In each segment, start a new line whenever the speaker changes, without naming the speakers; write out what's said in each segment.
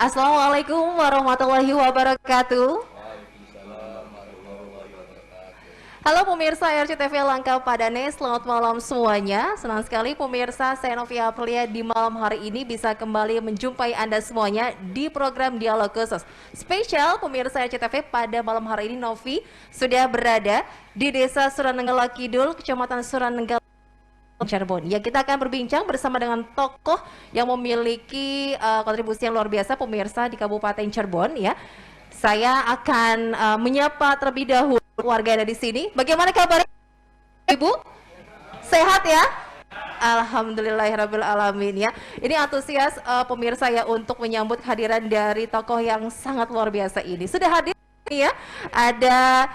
Assalamualaikum warahmatullahi wabarakatuh. Halo pemirsa RCTV Langka Padane, selamat malam semuanya. Senang sekali pemirsa, saya Novia Aprilia di malam hari ini bisa kembali menjumpai Anda semuanya di program Dialog Khusus. Spesial pemirsa RCTV pada malam hari ini Novi sudah berada di Desa Suranenggala Kidul, Kecamatan Suranenggala, Cirebon. Ya, kita akan berbincang bersama dengan tokoh yang memiliki kontribusi yang luar biasa pemirsa di Kabupaten Cirebon ya. Saya akan menyapa terlebih dahulu warga yang ada di sini. Bagaimana kabar Ibu? Sehat ya? Alhamdulillahirabbil alamin ya. Ini antusias pemirsa ya untuk menyambut kehadiran dari tokoh yang sangat luar biasa ini. Sudah hadir ya. Ada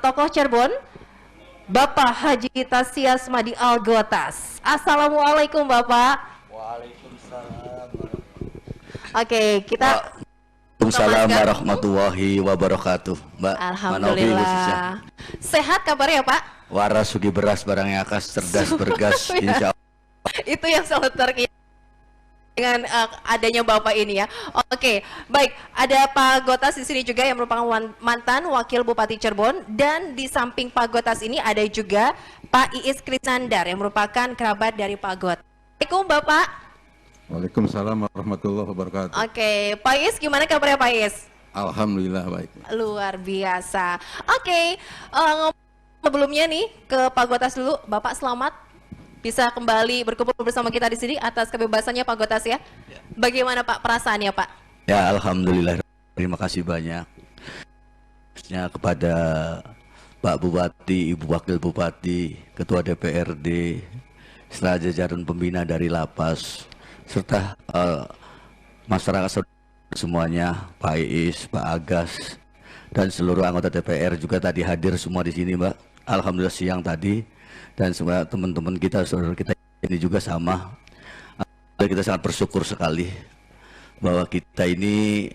tokoh Cirebon, Bapak Haji Tasias Madi Algotas. Assalamualaikum Bapak.
Waalaikumsalam.
Oke, kita
Waalaikumsalam warahmatullahi wabarakatuh. Mbak Manovi khususnya.
Sehat kabarnya Pak?
Waras sugi beras barangnya akas cerdas bergas insya Allah.
Itu yang selalu terkait dengan adanya Bapak ini ya. Oke, baik. Ada Pak Gotas di sini juga yang merupakan mantan Wakil Bupati Cirebon, dan di samping Pak Gotas ini ada juga Pak Iis Krisnandar yang merupakan kerabat dari Pak Gotas. Assalamualaikum Bapak.
Waalaikumsalam warahmatullahi wabarakatuh.
Oke, Pak Iis gimana kabarnya Pak Iis?
Alhamdulillah baik.
Luar biasa. Oke, sebelumnya nih ke Pak Gotas dulu. Bapak selamat bisa kembali berkumpul bersama kita di sini atas kebebasannya Pak Gotas ya. Bagaimana Pak perasaannya Pak?
Ya alhamdulillah, terima kasih banyak kepada Pak Bupati, Ibu Wakil Bupati, Ketua DPRD, serta jajaran pembina dari Lapas, serta masyarakat semuanya, Pak Iis, Pak Agas, dan seluruh anggota DPR juga tadi hadir semua di sini, Mbak. Alhamdulillah siang tadi, dan semua teman-teman kita, saudara kita ini juga sama. Kita sangat bersyukur sekali bahwa kita ini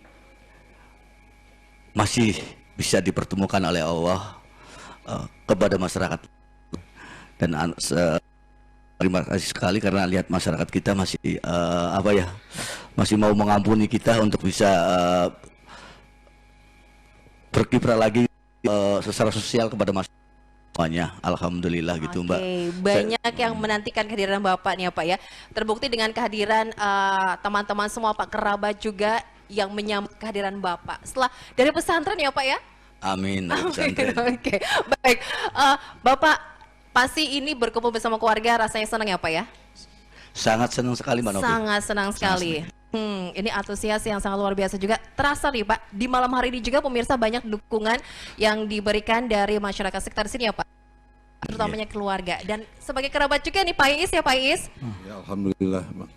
masih bisa dipertemukan oleh Allah kepada masyarakat, dan terima kasih sekali karena lihat masyarakat kita masih masih mau mengampuni kita untuk bisa berkiprah lagi secara sosial kepada masyarakat. Alhamdulillah gitu Mbak.
Banyak yang menantikan kehadiran Bapak nih ya Pak ya. Terbukti dengan kehadiran teman-teman semua Pak, kerabat juga yang menyambut kehadiran Bapak setelah dari pesantren ya Pak ya.
Amin.
Oke, baik. Bapak pasti ini berkumpul bersama keluarga rasanya senang ya Pak ya?
Sangat senang sekali Mbak Novi.
Sangat senang sekali. Ini antusias yang sangat luar biasa juga terasa nih Pak. Di malam hari ini juga pemirsa banyak dukungan yang diberikan dari masyarakat sekitar sini ya Pak, terutamanya keluarga dan sebagai kerabat juga nih Pak Iis ya Pak Iis.
Ya alhamdulillah Pak.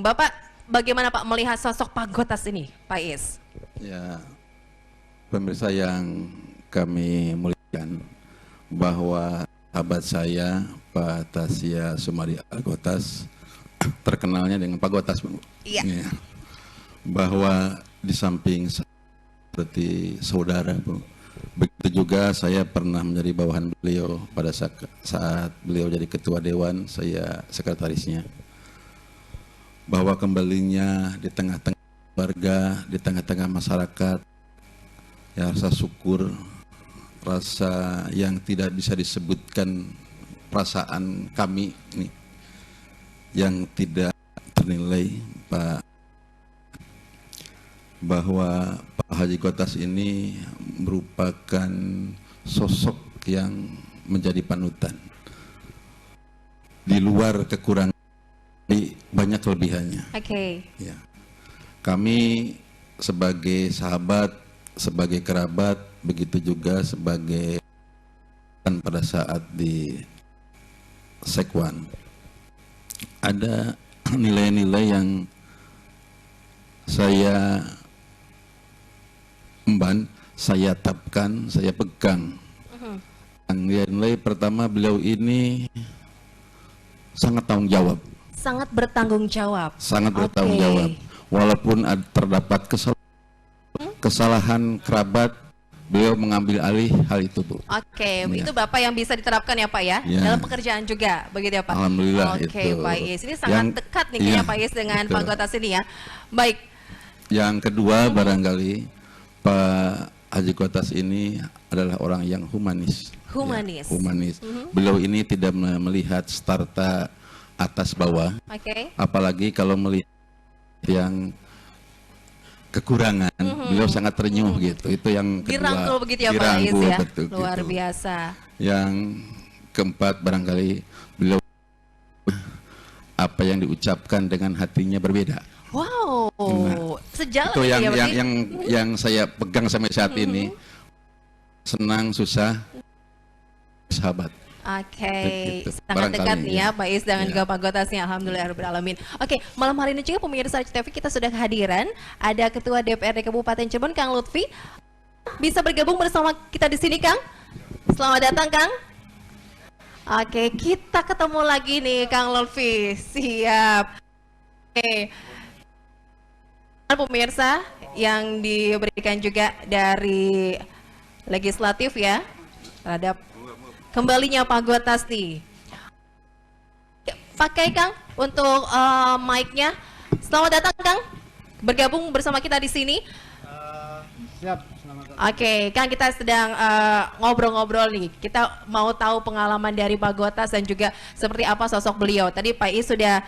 Bapak bagaimana Pak melihat sosok Pak Gotas ini Pak Iis?
Ya pemirsa yang kami muliakan, bahwa sahabat saya Pak Tasias Sumadi Algotas, terkenalnya dengan Pak Gotas,
Iya.
Ya. Bahwa di samping seperti saudara, Bu, begitu juga saya pernah menjadi bawahan beliau pada saat beliau jadi ketua dewan, saya sekretarisnya. Bahwa kembalinya di tengah-tengah keluarga, di tengah-tengah masyarakat, ya rasa syukur, rasa yang tidak bisa disebutkan, perasaan kami ini yang tidak ternilai Pak, bahwa Pak Haji Gotas ini merupakan sosok yang menjadi panutan. Di luar kekurangan, banyak kelebihannya. Ya. Kami sebagai sahabat, sebagai kerabat, begitu juga sebagai pada saat di Sekwan, ada nilai-nilai yang saya saya tetapkan, saya pegang. Nilai-nilai pertama, beliau ini sangat tanggung jawab.
Sangat bertanggung jawab.
Sangat bertanggung jawab. Walaupun terdapat kesalahan kerabat, beliau mengambil alih hal itu, Bu.
Oke, itu Bapak yang bisa diterapkan ya Pak ya, dalam pekerjaan juga, begitu ya Pak?
Alhamdulillah.
Oke, Pak Iis, ini sangat dekat nih kayaknya Pak Iis dengan Pak Gotas ini ya. Baik,
Yang kedua barangkali Pak Haji Kotas ini adalah orang yang humanis.
Humanis.
Ya, humanis. Beliau ini tidak melihat starta atas bawah,
Oke.
apalagi kalau melihat yang kekurangan, beliau sangat terenyuh gitu. Itu yang kedua.
Dirangkul begitu ya Pak Is
Dirangkul,
ya.
betul,
Luar
gitu.
biasa.
Yang keempat barangkali beliau apa yang diucapkan dengan hatinya berbeda.
Wow. Sejalan
Itu
gitu
yang
ya berarti?
yang saya pegang sampai saat ini. Senang, susah, sahabat.
Oke,
Gitu.
sangat dekat
Barangkali,
nih ya Pak Is dan
ya.
juga Pak Gotasnya. Alhamdulillahirobbilalamin. Oke, malam hari ini juga pemirsa TV kita sudah kehadiran. Ada Ketua DPRD Kabupaten Cirebon, Kang Lutfi. Bisa bergabung bersama kita di sini, Kang? Selamat datang, Kang. Oke, kita ketemu lagi nih, Kang Lutfi. Siap. Oke. Pemirsa yang diberikan juga dari legislatif ya terhadap kembalinya Pak Gotas nih. Pakai Kang untuk mic-nya. Selamat datang Kang, bergabung bersama kita di sini.
Siap, selamat datang.
Oke, Kang kita sedang ngobrol-ngobrol nih. Kita mau tahu pengalaman dari Pak Gotas dan juga seperti apa sosok beliau. Tadi Pak Is sudah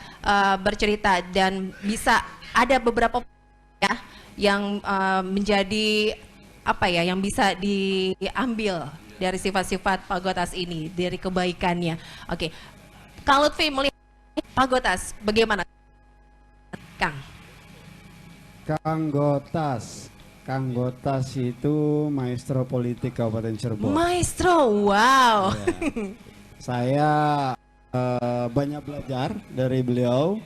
bercerita dan bisa ada beberapa ya yang menjadi apa ya yang bisa diambil dari sifat-sifat Pak Gotas ini, dari kebaikannya. Oke, Kang Lutfi melihat Pak Gotas bagaimana, Kang?
Kang Gotas itu maestro politik Kabupaten Cirebon.
Maestro, wow.
Ya. Saya banyak belajar dari beliau.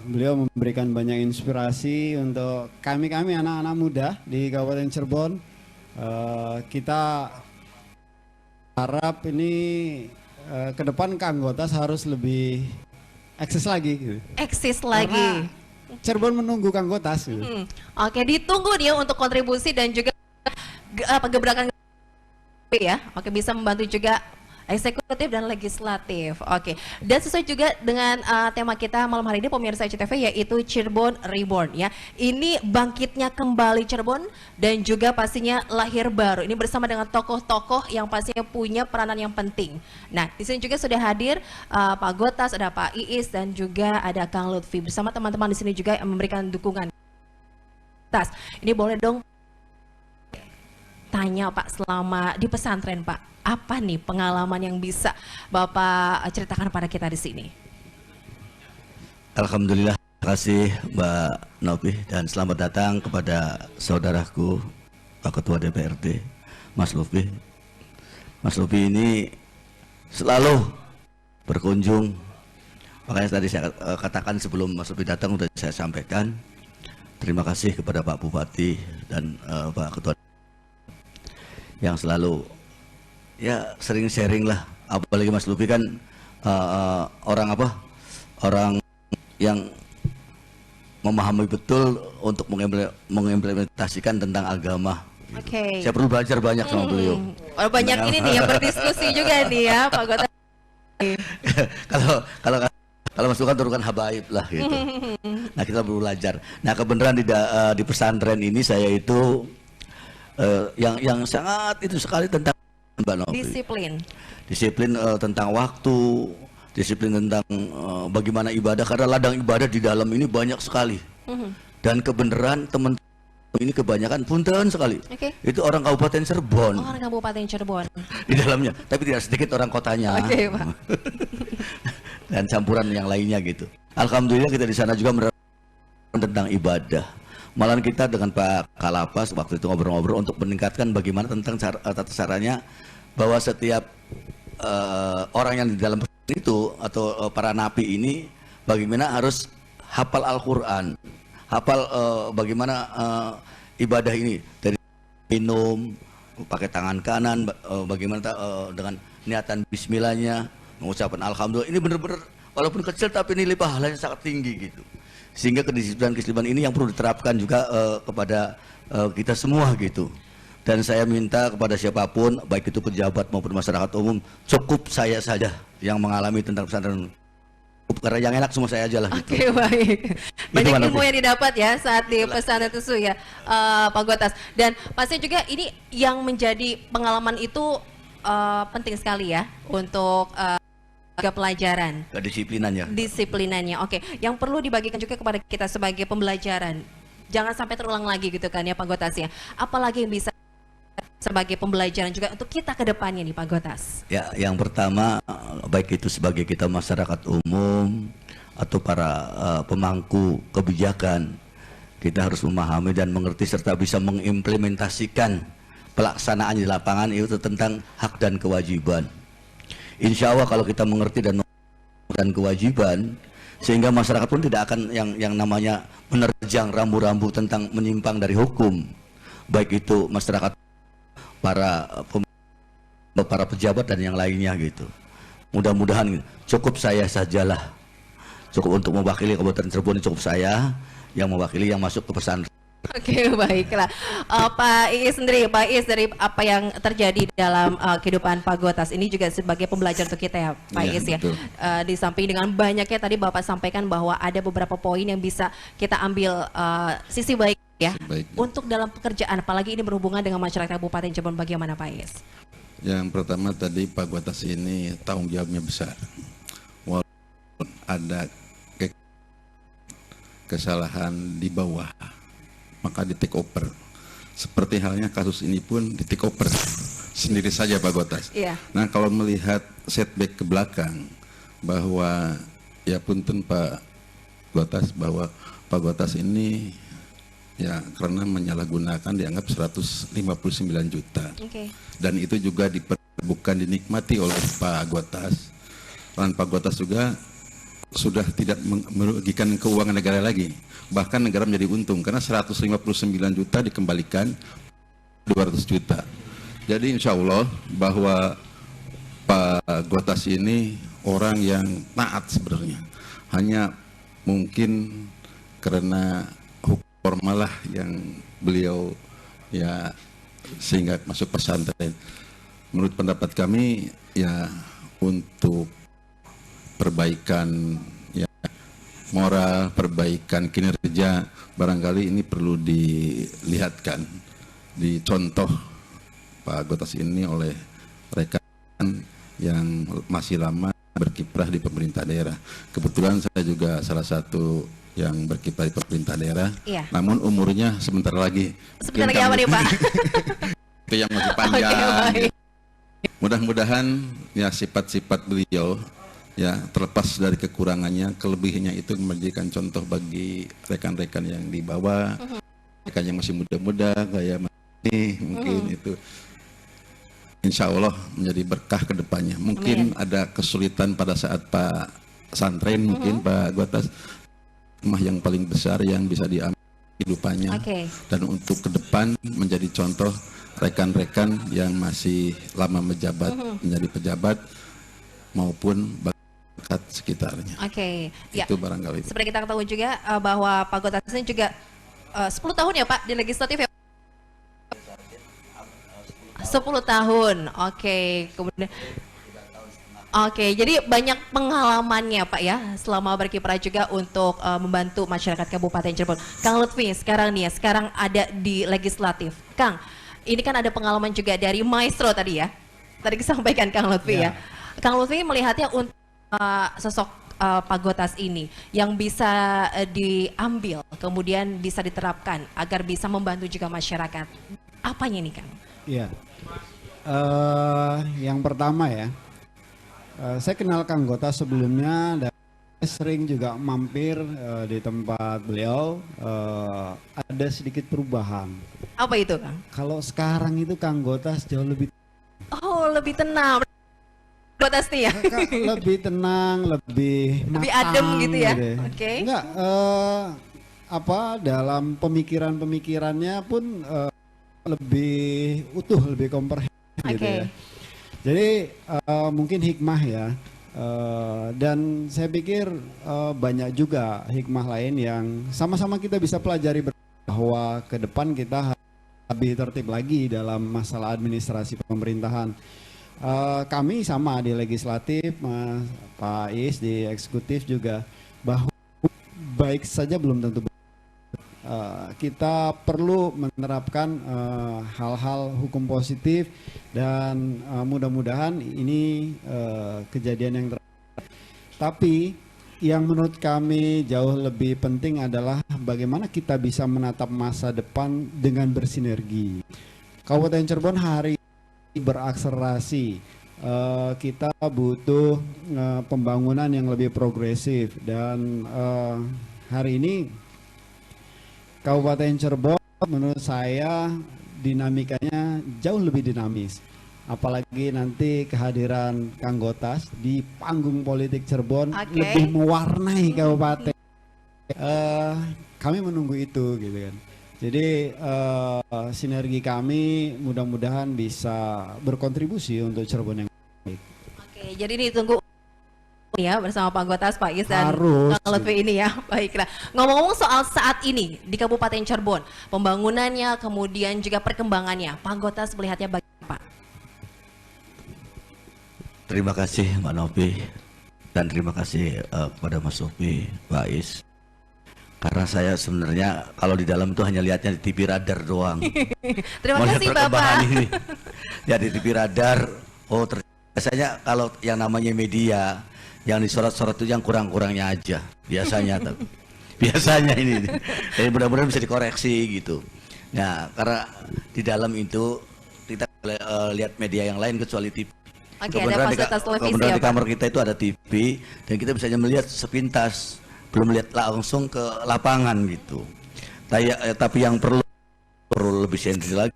Beliau memberikan banyak inspirasi untuk kami anak-anak muda di Kabupaten Cirebon. Kita harap ini ke depan Kang Gotas harus lebih eksis lagi. Gitu.
Eksis lagi.
Karena Cirebon menunggu Kang Gotas. Gitu.
Oke, ditunggu dia untuk kontribusi dan juga gebrakan ya. Oke, bisa membantu juga eksekutif dan legislatif. Oke, dan sesuai juga dengan tema kita malam hari ini pemirsa CTV, yaitu Cirebon Reborn ya. Ini bangkitnya kembali Cirebon dan juga pastinya lahir baru. Ini bersama dengan tokoh-tokoh yang pastinya punya peranan yang penting. Nah, di sini juga sudah hadir Pak Gotas, ada Pak Iis dan juga ada Kang Lutfi bersama teman-teman di sini juga yang memberikan dukungan. Ini boleh dong tanya Pak, selama di pesantren Pak, apa nih pengalaman yang bisa Bapak ceritakan pada kita di sini?
Alhamdulillah, terima kasih Mbak Novi dan selamat datang kepada saudaraku Pak Ketua DPRD, Mas Lutfi. Mas Lutfi ini selalu berkunjung, makanya tadi saya katakan sebelum Mas Lutfi datang sudah saya sampaikan terima kasih kepada Pak Bupati dan Pak Ketua yang selalu ya sering sharing lah, apalagi Mas Lutfi kan orang yang memahami betul untuk mengimplementasikan tentang agama.
Oke.
Saya perlu belajar banyak sama beliau.
Oh, banyak ini nih ya berdiskusi juga nih ya Pak Gotas.
kalau Mas Lutfi kan turunkan habaib lah gitu. Nah kita perlu belajar. Nah kebenaran di pesantren ini saya itu yang sangat itu sekali tentang Mbak Novi. Disiplin tentang waktu, disiplin tentang bagaimana ibadah, karena ladang ibadah di dalam ini banyak sekali. Dan kebenaran teman ini kebanyakan punten sekali. Itu orang Kabupaten Cirebon.
Orang Kabupaten Cirebon.
Di dalamnya, tapi tidak sedikit orang kotanya.
Oke, Pak.
Dan campuran yang lainnya gitu. Alhamdulillah kita di sana juga menerapkan tentang ibadah. Malahan kita dengan Pak Kalapas waktu itu ngobrol-ngobrol untuk meningkatkan bagaimana tentang tata caranya bahwa setiap orang yang di dalam itu atau para napi ini bagaimana harus hafal Al-Quran, hafal bagaimana ibadah ini dari minum, pakai tangan kanan, bagaimana dengan niatan Bismillahnya, mengucapkan Alhamdulillah. Ini benar-benar walaupun kecil tapi nilai pahalanya sangat tinggi gitu. Sehingga kedisiplinan ini yang perlu diterapkan juga kepada kita semua gitu. Dan saya minta kepada siapapun, baik itu pejabat maupun masyarakat umum, cukup saya saja yang mengalami tentang pesantren. karena yang enak semua saya aja lah gitu.
Oke, baik. Banyak
Gimana,
ilmu
Pi?
yang didapat ya saat di pesantren Tusu ya, Pak Gotas. Dan pasti juga ini yang menjadi pengalaman itu penting sekali ya untuk pelajaran.
Kedisiplinannya.
Disiplinannya. Oke, yang perlu dibagikan juga kepada kita sebagai pembelajaran. Jangan sampai terulang lagi gitu kan ya Pak Gotas ya. Apalagi yang bisa sebagai pembelajaran juga untuk kita ke depannya nih Pak Gotas.
Ya, yang pertama baik itu sebagai kita masyarakat umum atau para pemangku kebijakan, kita harus memahami dan mengerti serta bisa mengimplementasikan pelaksanaan di lapangan itu tentang hak dan kewajiban. Insya Allah kalau kita mengerti dan kewajiban, sehingga masyarakat pun tidak akan yang namanya menerjang rambu-rambu tentang menyimpang dari hukum, baik itu masyarakat, para pejabat dan yang lainnya gitu. Mudah-mudahan cukup saya sajalah, cukup untuk mewakili Kabupaten Cirebon, cukup saya yang mewakili yang masuk ke pesantren.
Oke, baiklah. Pak Iis sendiri, Pak Iis, dari apa yang terjadi dalam kehidupan Pak Gotas ini juga sebagai pembelajaran untuk kita ya, Pak
Iya,
Iis ya.
betul.
Di samping dengan banyaknya tadi Bapak sampaikan bahwa ada beberapa poin yang bisa kita ambil sisi baik ya.
Sisi baiknya.
Untuk dalam pekerjaan, apalagi ini berhubungan dengan masyarakat Kabupaten Cirebon, bagaimana Pak Iis?
Yang pertama tadi Pak Gotas ini tanggung jawabnya besar. Walaupun ada kesalahan di bawah, maka di take over. Seperti halnya kasus ini pun di take over sendiri saja Pak Gotas.
Iya.
Nah kalau melihat setback ke belakang bahwa ya punten Pak Gotas, bahwa Pak Gotas ini ya karena menyalahgunakan dianggap 159 juta.
Oke.
Dan itu juga bukan dinikmati oleh Pak Gotas. Dan Pak Gotas juga sudah tidak merugikan keuangan negara lagi. Bahkan negara menjadi untung karena 159 juta dikembalikan 200 juta. Jadi insya Allah bahwa Pak Gotas ini orang yang taat sebenarnya. Hanya mungkin karena hukum formal lah yang beliau ya sehingga masuk pesantren. Menurut pendapat kami ya untuk perbaikan ya moral, perbaikan kinerja, barangkali ini perlu dilihatkan, dicontoh Pak Gotas ini oleh rekan yang masih lama berkiprah di pemerintah daerah. Kebetulan saya juga salah satu yang berkiprah di pemerintah daerah,
Iya.
namun umurnya sebentar lagi.
Sebentar lagi apa nih Pak?
Itu yang masih panjang.
Oke, baik.
Mudah-mudahan ya sifat-sifat beliau ya terlepas dari kekurangannya, kelebihannya itu menjadikan contoh bagi rekan-rekan yang di bawah, rekan yang masih muda-muda kayak ini mungkin itu insya Allah menjadi berkah ke depannya. Mungkin ada kesulitan pada saat Pak Santren, mungkin Pak Gotas rumah yang paling besar yang bisa diambil kehidupannya.
Oke.
Dan untuk ke depan menjadi contoh rekan-rekan yang masih lama menjabat menjadi pejabat maupun bakat sekitarnya.
Oke. Ya.
Itu barangkali.
Seperti kita ketahui juga bahwa Pak Gotas ini juga 10 tahun ya Pak di legislatif ya. 10 tahun. Oke, kemudian Oke, jadi banyak pengalamannya Pak ya selama berkiprah juga untuk membantu masyarakat Kabupaten Cirebon. Kang Lutfi sekarang nih ya, sekarang ada di legislatif. Kang, ini kan ada pengalaman juga dari Maestro tadi ya. Tadi disampaikan Kang Lutfi ya. Kang Lutfi melihatnya untuk sosok Pak Gotas ini yang bisa diambil kemudian bisa diterapkan agar bisa membantu juga masyarakat. Apanya nih Kang?
Iya. Yang pertama ya, saya kenal Kang Gotas sebelumnya dan sering juga mampir di tempat beliau. Ada sedikit perubahan.
Apa itu Kang?
Kalau sekarang itu Kang Gotas jauh lebih
Oh, lebih tenang. Gotas nih ya.
lebih tenang, lebih
Lebih
matang,
adem gitu ya? Oke.
Enggak, dalam pemikirannya pun lebih utuh, lebih komprehensif gitu
Oke.
ya. Jadi mungkin hikmah ya, dan saya pikir banyak juga hikmah lain yang sama-sama kita bisa pelajari bahwa ke depan kita harus lebih tertib lagi dalam masalah administrasi pemerintahan. Kami sama di legislatif, Pak Is di eksekutif juga, bahwa baik saja belum tentu. Kita perlu menerapkan hal-hal hukum positif dan mudah-mudahan ini kejadian yang tapi yang menurut kami jauh lebih penting adalah bagaimana kita bisa menatap masa depan dengan bersinergi. Kabupaten Cirebon hari ini berakselerasi. Kita butuh pembangunan yang lebih progresif dan hari ini Kabupaten Cirebon menurut saya dinamikanya jauh lebih dinamis. Apalagi nanti kehadiran Kang Gotas di panggung politik Cirebon lebih mewarnai kabupaten. Kami menunggu itu gitu kan. Jadi sinergi kami mudah-mudahan bisa berkontribusi untuk Cirebon yang baik.
Oke, jadi ini tunggu ya bersama Pak Gotas, Pak Is dan
Harus.
Kang Lutfi ini ya. Baiklah. Ngomong-ngomong soal saat ini di Kabupaten Cirebon, pembangunannya kemudian juga perkembangannya, Pak Gotas melihatnya bagaimana, Pak?
Terima kasih Mbak Novi dan terima kasih kepada Mas Sofi, Pak Is. Karena saya sebenarnya kalau di dalam itu hanya lihatnya di TV radar doang.
Terima kasih Bapak.
Ini. Ya di TV radar, biasanya kalau yang namanya media yang disorot-sorot itu yang kurang-kurangnya aja biasanya tapi biasanya ini jadi mudah-mudahan bisa dikoreksi gitu. Nah karena di dalam itu kita lihat media yang lain kecuali TV.
Oke, ada fasilitas televisi
kemudian
ya,
di
Pak?
kamar kita itu ada TV dan kita bisa melihat sepintas, belum melihat langsung ke lapangan gitu. Tapi yang perlu lebih sensitif lagi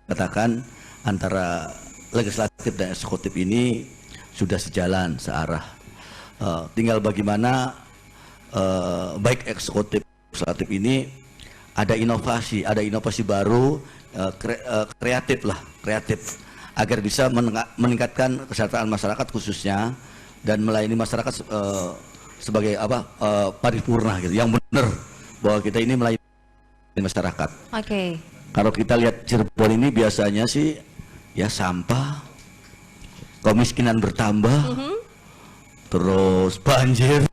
katakan antara legislatif dan eksekutif ini sudah sejalan searah. Tinggal bagaimana baik eksekutif legislatif ini ada inovasi baru, kreatif agar bisa meningkatkan kesejahteraan masyarakat khususnya dan melayani masyarakat sebagai paripurna gitu, yang benar bahwa kita ini melayani masyarakat.
Oke.
Kalau kita lihat Cirebon ini biasanya sih ya sampah, kemiskinan bertambah, terus banjir,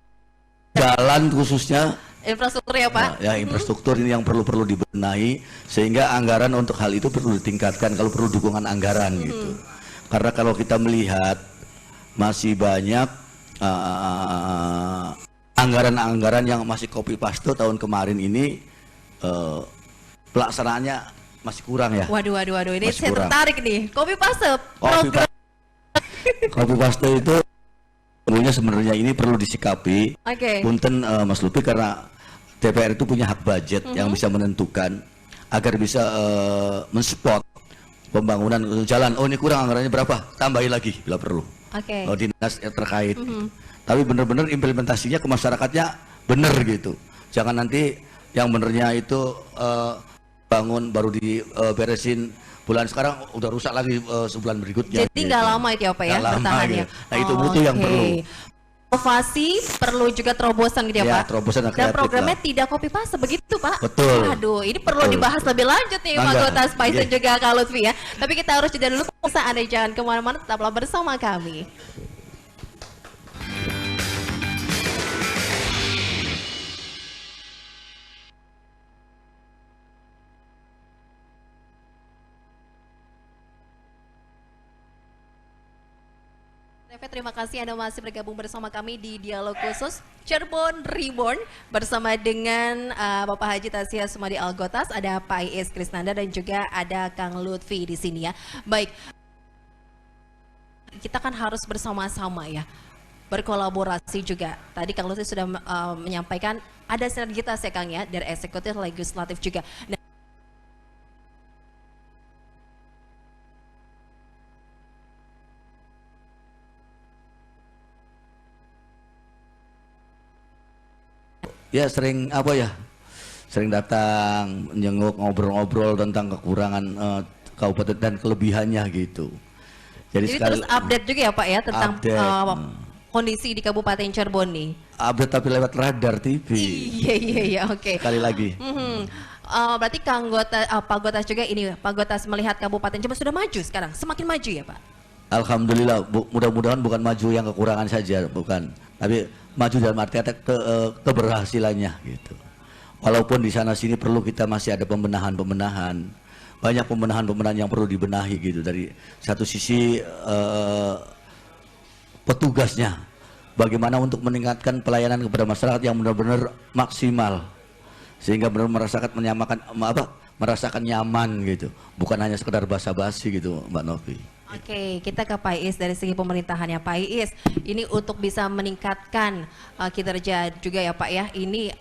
jalan khususnya,
Infrastruktur ya Pak?
Nah, ya infrastruktur ini yang perlu dibenahi sehingga anggaran untuk hal itu perlu ditingkatkan, kalau perlu dukungan anggaran gitu. Karena kalau kita melihat masih banyak anggaran-anggaran yang masih copy paste tahun kemarin ini, pelaksanaannya masih kurang ya.
Waduh, ini
Masih
saya
kurang.
tertarik nih. Copy paste program.
Copy paste itu sebenarnya ini perlu disikapi.
Oke.
Punten Mas Lutfi, karena DPR itu punya hak budget yang bisa menentukan agar bisa mensupport pembangunan jalan. Oh ini kurang anggarannya berapa? Tambahin lagi bila perlu.
Oke.
Dinas terkait. Gitu. Tapi benar-benar implementasinya ke masyarakatnya benar gitu. Jangan nanti yang benernya itu bangun baru diberesin bulan sekarang udah rusak lagi sebulan berikutnya.
Jadi nggak lama itu ya Pak ya bertahannya.
Gitu. Nah itu butuh yang perlu.
Inovasi perlu juga terobosan gitu ya, Pak.
Terobosan
dan
kreatif
programnya
lah.
tidak copy paste begitu Pak.
Betul.
Aduh, ini perlu dibahas lebih lanjut nih Pak Gotas, Pak dan juga Kak Lutfi ya. Tapi kita harus jeda dulu. Pemirsa, Anda jangan kemana-mana, tetaplah bersama kami. Terima kasih Anda masih bergabung bersama kami di Dialog Khusus Cirebon Reborn bersama dengan Bapak Haji Tasya Sumadi Algotas, ada Pak Is Krisnanda dan juga ada Kang Lutfi di sini ya. Baik, kita kan harus bersama-sama ya, berkolaborasi juga. Tadi Kang Lutfi sudah menyampaikan ada sinergitas ya Kang ya, dari eksekutif, legislatif juga. Nah,
ya sering sering datang menjenguk, ngobrol-ngobrol tentang kekurangan kabupaten dan kelebihannya gitu.
Jadi terus update juga ya Pak ya tentang kondisi di Kabupaten Cirebon nih.
Update tapi lewat radar TV.
Iya oke.
Sekali lagi.
Berarti Pak Gotas juga ini, Pak Gotas melihat Kabupaten Cirebon sudah maju sekarang, semakin maju ya Pak?
Alhamdulillah, mudah-mudahan bukan maju yang kekurangan saja, bukan. Tapi maju dalam arti keberhasilannya gitu. Walaupun di sana sini perlu kita masih ada pembenahan-pembenahan, banyak pembenahan-pembenahan yang perlu dibenahi gitu. Dari satu sisi petugasnya, bagaimana untuk meningkatkan pelayanan kepada masyarakat yang benar-benar maksimal, sehingga benar merasakan nyaman gitu, bukan hanya sekedar basa-basi gitu, Mbak Novi.
Oke, kita ke Pak Iis dari segi pemerintahannya. Pak Iis, ini untuk bisa meningkatkan kinerja juga ya Pak ya. Ini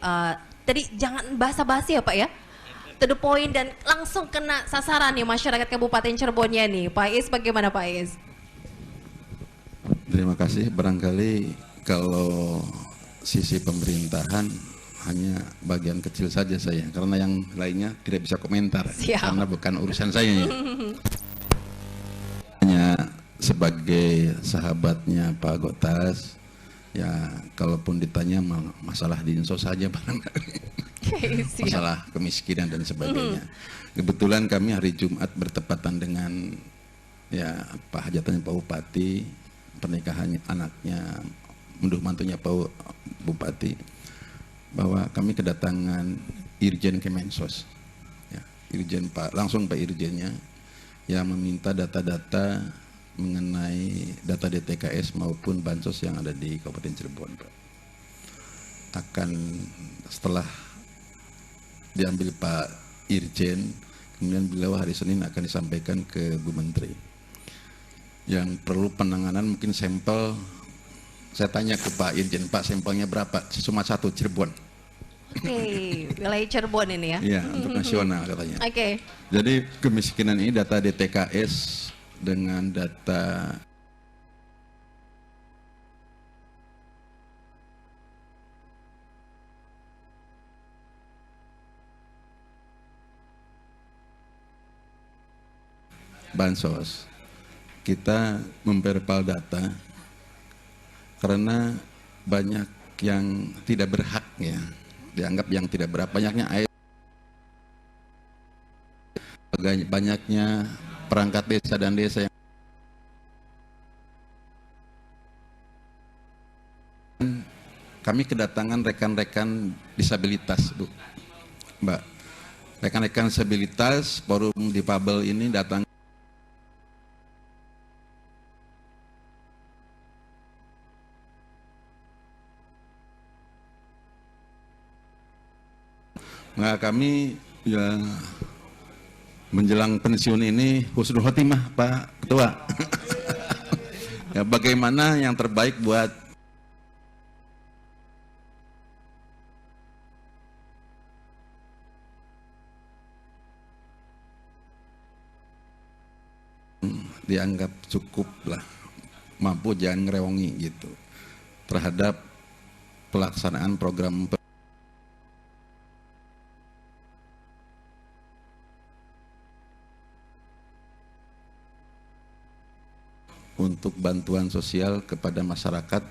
tadi jangan basa-basi ya Pak ya. To the point dan langsung kena sasaran nih masyarakat Kabupaten Cirebonnya nih. Pak Iis, bagaimana Pak Iis?
Terima kasih. Barangkali kalau sisi pemerintahan hanya bagian kecil saja saya, karena yang lainnya tidak bisa komentar.
Siap.
Karena bukan urusan saya ya. Hanya sebagai sahabatnya Pak Gotas, ya kalaupun ditanya masalah Dinsos saja barangkali. Masalah kemiskinan dan sebagainya. Kebetulan kami hari Jumat bertepatan dengan ya hajatannya Pak Bupati, pernikahannya anaknya, unduh mantunya Pak Bupati, bahwa kami kedatangan Irjen Kemensos, ya, Irjen langsung Pak Irjennya yang meminta data-data mengenai data DTKS maupun bansos yang ada di Kabupaten Cirebon, Pak. Akan setelah diambil Pak Irjen, kemudian beliau hari Senin akan disampaikan ke Bu Menteri. Yang perlu penanganan mungkin sampel, saya tanya ke Pak Irjen, Pak sampelnya berapa? Cuma satu, Cirebon.
Oke, wilayah Cirebon ini ya?
Iya, untuk nasional katanya.
Oke.
Jadi kemiskinan ini data DTKS dengan data bansos, kita memperpal data karena banyak yang tidak berhak ya, dianggap yang tidak berhak, banyaknya perangkat desa dan desa yang kami kedatangan rekan-rekan disabilitas, Bu, Mbak, rekan-rekan disabilitas forum difabel ini datang kami ya menjelang pensiun ini husnul khotimah Pak Ketua. Ya, bagaimana yang terbaik buat dianggap cukup lah, mampu, jangan ngerewangi gitu terhadap pelaksanaan program untuk bantuan sosial kepada masyarakat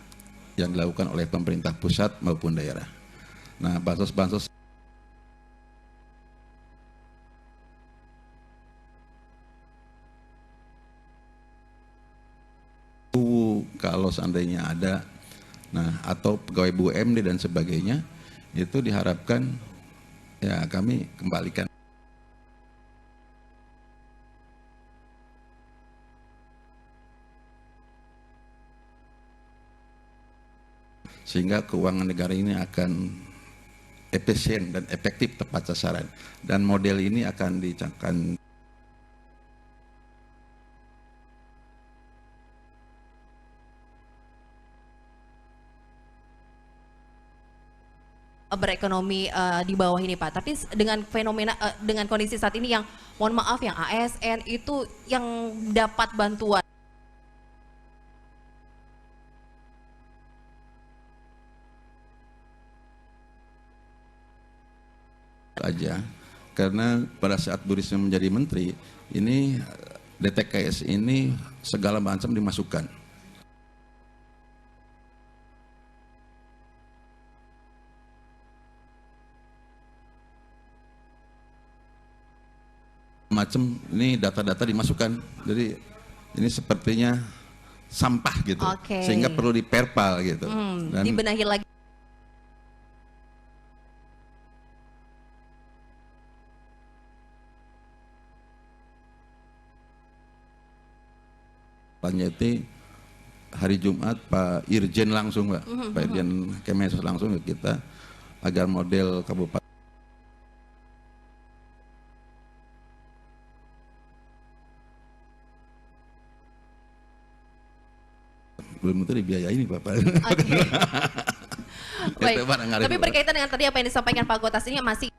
yang dilakukan oleh pemerintah pusat maupun daerah. Nah, bansos-bansos kalau seandainya ada, nah atau pegawai BUMD dan sebagainya, itu diharapkan ya kami kembalikan. Sehingga keuangan negara ini akan efisien dan efektif tepat sasaran. Dan model ini akan dicangkan
berekonomi di bawah ini Pak. Tapi dengan fenomena dengan kondisi saat ini yang mohon maaf yang ASN itu yang dapat bantuan
aja, karena pada saat Bu Risma menjadi menteri ini DTKS ini segala macam dimasukkan. Macam ini data-data dimasukkan, jadi ini sepertinya sampah gitu,
Oke.
sehingga perlu diperpal gitu. Dan
Dibenahi lagi.
lanjuti hari Jumat Pak Irjen langsung Pak, Pak Irjen Kemensos langsung ke kita agar model kabupaten belum tentu dibiayai nih Bapak.
Oke. Baik.
Itu, Pak, ngarep,
Tapi
Pak.
berkaitan dengan tadi apa yang disampaikan Pak Gotas ini masih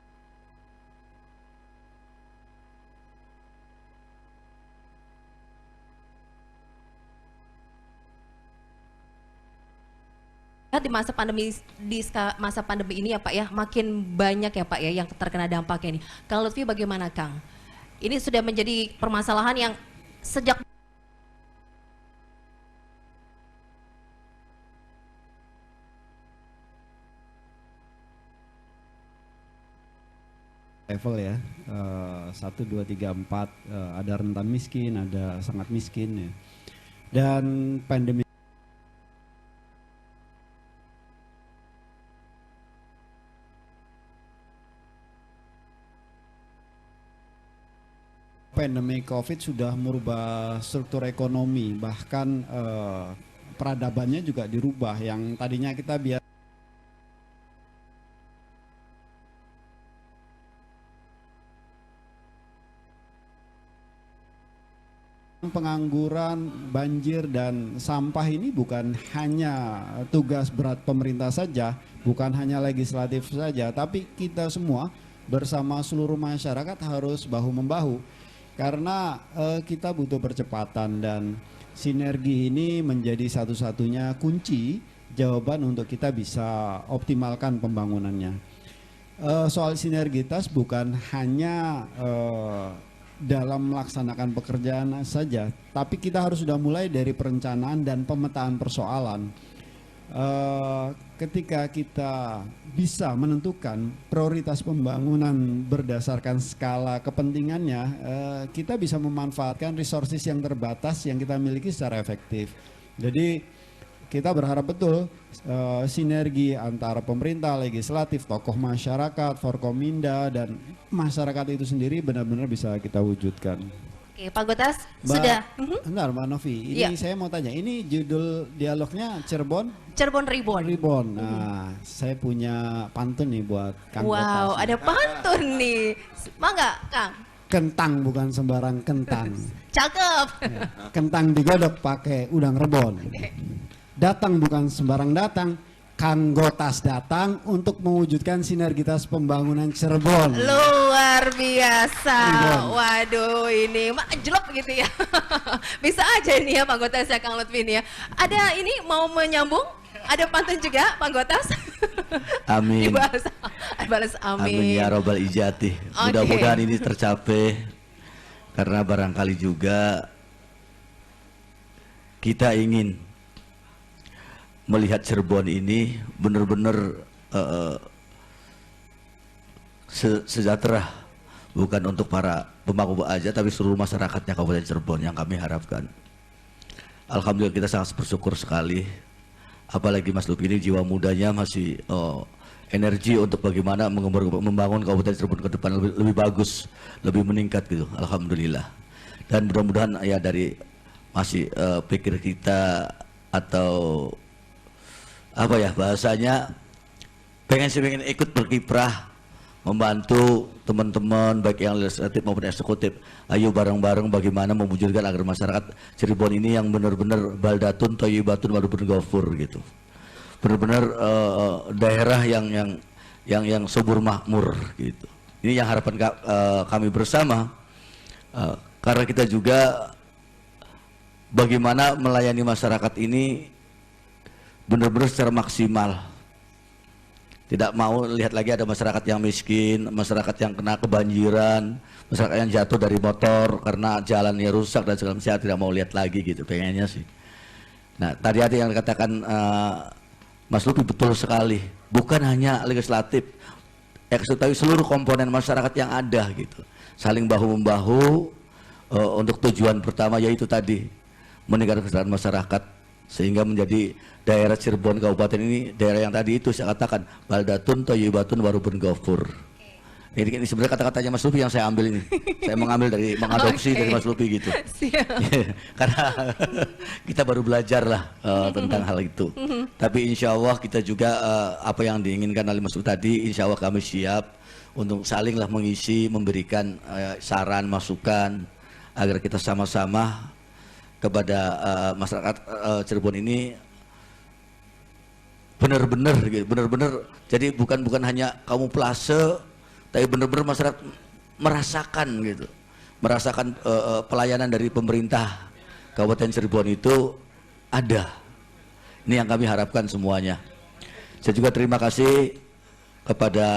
di masa pandemi masa pandemi ini ya Pak ya, makin banyak ya Pak ya yang terkena dampaknya ini. Kang Lutfi bagaimana Kang? Ini sudah menjadi permasalahan yang sejak
level ya, 1, 2, 3, 4, ada rentan miskin, ada sangat miskin ya. Dan pandemi COVID sudah merubah struktur ekonomi, bahkan peradabannya juga dirubah. Yang tadinya kita biasa pengangguran, banjir, dan sampah ini bukan hanya tugas berat pemerintah saja, bukan hanya legislatif saja, tapi kita semua bersama seluruh masyarakat harus bahu-membahu. Karena kita butuh percepatan dan sinergi ini menjadi satu-satunya kunci jawaban untuk kita bisa optimalkan pembangunannya. Soal sinergitas bukan hanya dalam melaksanakan pekerjaan saja, tapi kita harus sudah mulai dari perencanaan dan pemetaan persoalan. Ketika kita bisa menentukan prioritas pembangunan berdasarkan skala kepentingannya, kita bisa memanfaatkan resources yang terbatas yang kita miliki secara efektif. Jadi kita berharap betul sinergi antara pemerintah, legislatif, tokoh masyarakat, Forkominda, dan masyarakat itu sendiri benar-benar bisa kita wujudkan.
Oke, Pak Gotas sudah.
Bentar Mbak Novi, ini saya mau tanya, ini judul dialognya Cirebon
Reborn.
Reborn. Nah, saya punya pantun nih buat Kang
Wow,
Gotas.
ada pantun nih. Mangga, Kang.
Kentang bukan sembarang kentang.
Cakep.
Ya, kentang digodok pakai udang rebon. Datang bukan sembarang datang, Kang Gotas datang untuk mewujudkan sinergitas pembangunan Cirebon.
Luar biasa.
Reborn.
Waduh, ini jelek gitu ya. Bisa aja ini ya Pak Gotas ya, Kang Lutfi ini ya. Ada ini mau menyambung? Ada pantun juga Pak Gotas?
Amin.
Balas
Amin
amin.
ya robbal ijati. Mudah-mudahan ini tercapai, karena barangkali juga kita ingin melihat Cirebon ini benar-benar sejahtera, bukan untuk para pemangku aja, tapi seluruh masyarakatnya Kabupaten Cirebon yang kami harapkan. Alhamdulillah kita sangat bersyukur sekali, apalagi Mas Lutfi ini jiwa mudanya masih energi untuk bagaimana membangun Kabupaten Cirebon ke depan lebih bagus, lebih meningkat gitu. Alhamdulillah. Dan mudah-mudahan ya dari masih pikir kita atau apa ya bahasanya, pengen ikut berkiprah membantu teman-teman baik yang legislatif maupun eksekutif. Ayo bareng-bareng bagaimana mewujudkan agar masyarakat Cirebon ini yang benar-benar baldatun thayyibatun wadubun ghafur gitu. Benar-benar daerah yang subur makmur gitu. Ini yang harapan kami bersama, karena kita juga bagaimana melayani masyarakat ini benar-benar secara maksimal. Tidak mau lihat lagi ada masyarakat yang miskin, masyarakat yang kena kebanjiran, masyarakat yang jatuh dari motor karena jalannya rusak dan segala macam. Saya tidak mau lihat lagi gitu, pengennya sih. Nah, tadi ada yang dikatakan Mas Lutfi betul sekali. Bukan hanya legislatif, tapi seluruh komponen masyarakat yang ada gitu. Saling bahu-membahu untuk tujuan pertama, yaitu tadi meningkatkan kesejahteraan masyarakat sehingga menjadi daerah Cirebon Kabupaten ini daerah yang tadi itu saya katakan baldatun thayyibatun warubun ghafur. Ini sebenarnya kata-katanya Mas Lupi yang saya ambil ini. Saya mengadopsi dari Mas Lupi gitu. Karena kita baru belajar lah tentang hal itu. Tapi insya Allah kita juga apa yang diinginkan oleh Mas Lupi tadi, insya Allah kami siap untuk salinglah mengisi, memberikan saran, masukan agar kita sama-sama kepada masyarakat Cirebon ini benar-benar gitu, benar-benar. Jadi bukan hanya kamuflase, tapi benar-benar masyarakat merasakan gitu, merasakan pelayanan dari pemerintah Kabupaten Cirebon itu ada. Ini yang kami harapkan semuanya. Saya juga terima kasih kepada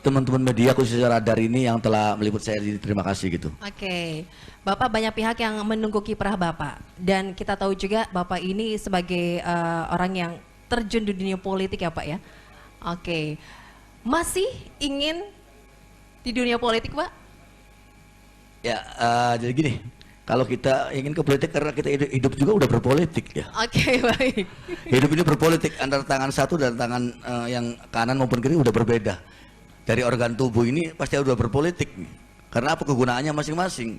teman-teman media khususnya Radar ini yang telah meliput saya ini, terima kasih gitu.
Oke, Bapak banyak pihak yang menunggu kiprah Bapak dan kita tahu juga Bapak ini sebagai orang yang terjun di dunia politik ya Pak ya. Oke, masih ingin di dunia politik Pak?
Ya, jadi gini, kalau kita ingin ke politik karena kita hidup juga udah berpolitik ya.
Oke, baik.
Hidup ini berpolitik, antara tangan satu dan tangan yang kanan maupun kiri udah berbeda. Dari organ tubuh ini pasti udah berpolitik nih. Karena apa, kegunaannya masing-masing.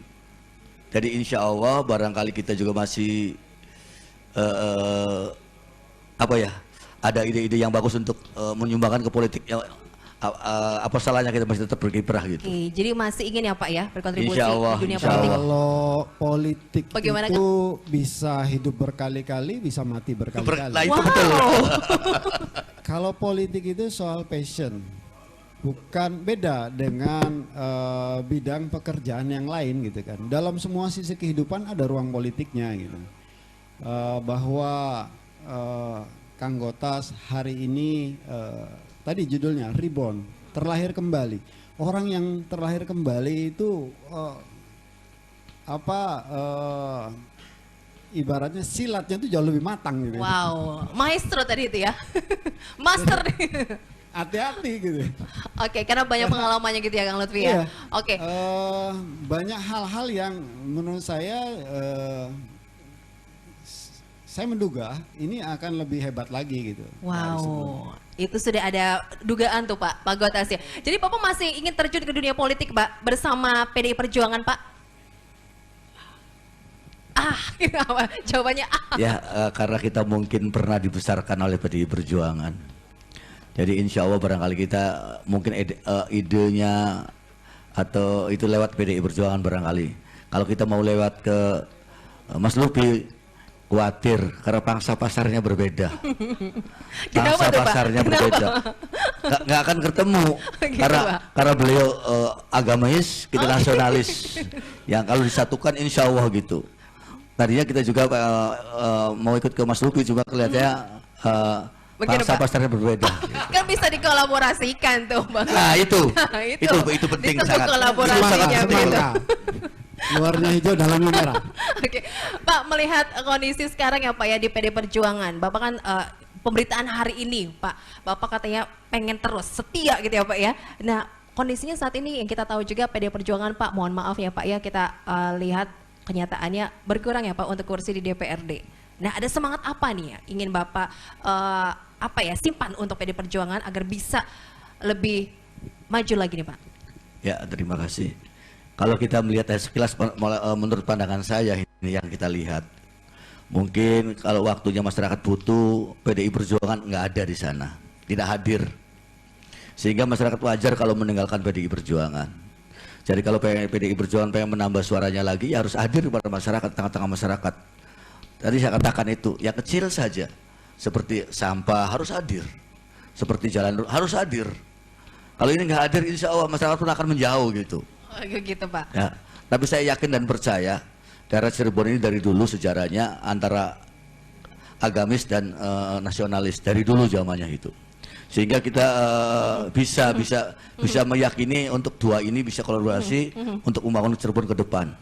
Jadi insya Allah barangkali kita juga masih apa ya, ada ide-ide yang bagus untuk menyumbangkan ke politik. Apa salahnya kita masih tetap berkiprah gitu.
Oke, jadi masih ingin ya Pak ya berkontribusi
Insya Allah,
di dunia
insya
politik.
Allah.
Kalau politik
Bagaimana,
itu bisa hidup berkali-kali, bisa mati berkali-kali.
Nah, itu betul.
Kalau politik itu soal passion, bukan beda dengan bidang pekerjaan yang lain gitu kan. Dalam semua sisi kehidupan ada ruang politiknya gitu. Bahwa Kang Gotas hari ini tadi judulnya Reborn, terlahir kembali. Orang yang terlahir kembali itu ibaratnya silatnya itu jauh lebih matang gitu.
Wow, maestro tadi itu ya. Master.
Hati-hati gitu.
Oke, karena banyak pengalamannya gitu ya Kang Lutfi ya.
Iya.
Oke.
Banyak hal-hal yang menurut saya menduga ini akan lebih hebat lagi gitu.
Wow, itu sudah ada dugaan tuh Pak Gotas ya. Jadi Bapak masih ingin terjun ke dunia politik Pak bersama PDI Perjuangan Pak? Jawabannya
Ya, karena kita mungkin pernah dibesarkan oleh PDI Perjuangan. Jadi insya Allah barangkali kita mungkin idenya atau itu lewat PDI Perjuangan barangkali. Kalau kita mau lewat ke Mas Lupi, khawatir karena pangsa pasarnya berbeda. Pangsa pasarnya berbeda. Nggak akan ketemu. Karena beliau agamis, kita nasionalis. Yang kalau disatukan insya Allah gitu. Tadinya kita juga mau ikut ke Mas Lupi, cuma kelihatannya pangsa pasarnya berbeda.
Kan bisa dikolaborasikan tuh Bang.
Nah itu penting sangat.
Kolaborasinya begitu.
Luarnya hijau, dalamnya merah.
Oke, Pak, melihat kondisi sekarang ya Pak ya di PD Perjuangan, Bapak kan pemberitaan hari ini Pak, Bapak katanya pengen terus setia gitu ya Pak ya. Nah kondisinya saat ini yang kita tahu juga PD Perjuangan Pak, mohon maaf ya Pak ya, kita lihat kenyataannya berkurang ya Pak untuk kursi di DPRD. Nah ada semangat apa nih ya ingin Bapak simpan untuk PD Perjuangan agar bisa lebih maju lagi nih Pak?
Ya, terima kasih. Kalau kita melihat sekilas menurut pandangan saya ini yang kita lihat, mungkin kalau waktunya masyarakat butuh, PDI Perjuangan nggak ada di sana, tidak hadir, sehingga masyarakat wajar kalau meninggalkan PDI Perjuangan. Jadi kalau PDI Perjuangan pengen menambah suaranya lagi, ya harus hadir kepada masyarakat, tengah-tengah masyarakat. Tadi saya katakan itu, yang kecil saja, seperti sampah harus hadir, seperti jalan harus hadir. Kalau ini nggak hadir, insya Allah masyarakat pun akan menjauh gitu.
Gitu Pak.
Ya, tapi saya yakin dan percaya daerah Cirebon ini dari dulu sejarahnya antara agamis dan nasionalis dari dulu zamannya itu, sehingga kita bisa meyakini untuk dua ini bisa kolaborasi untuk membangun Cirebon ke depan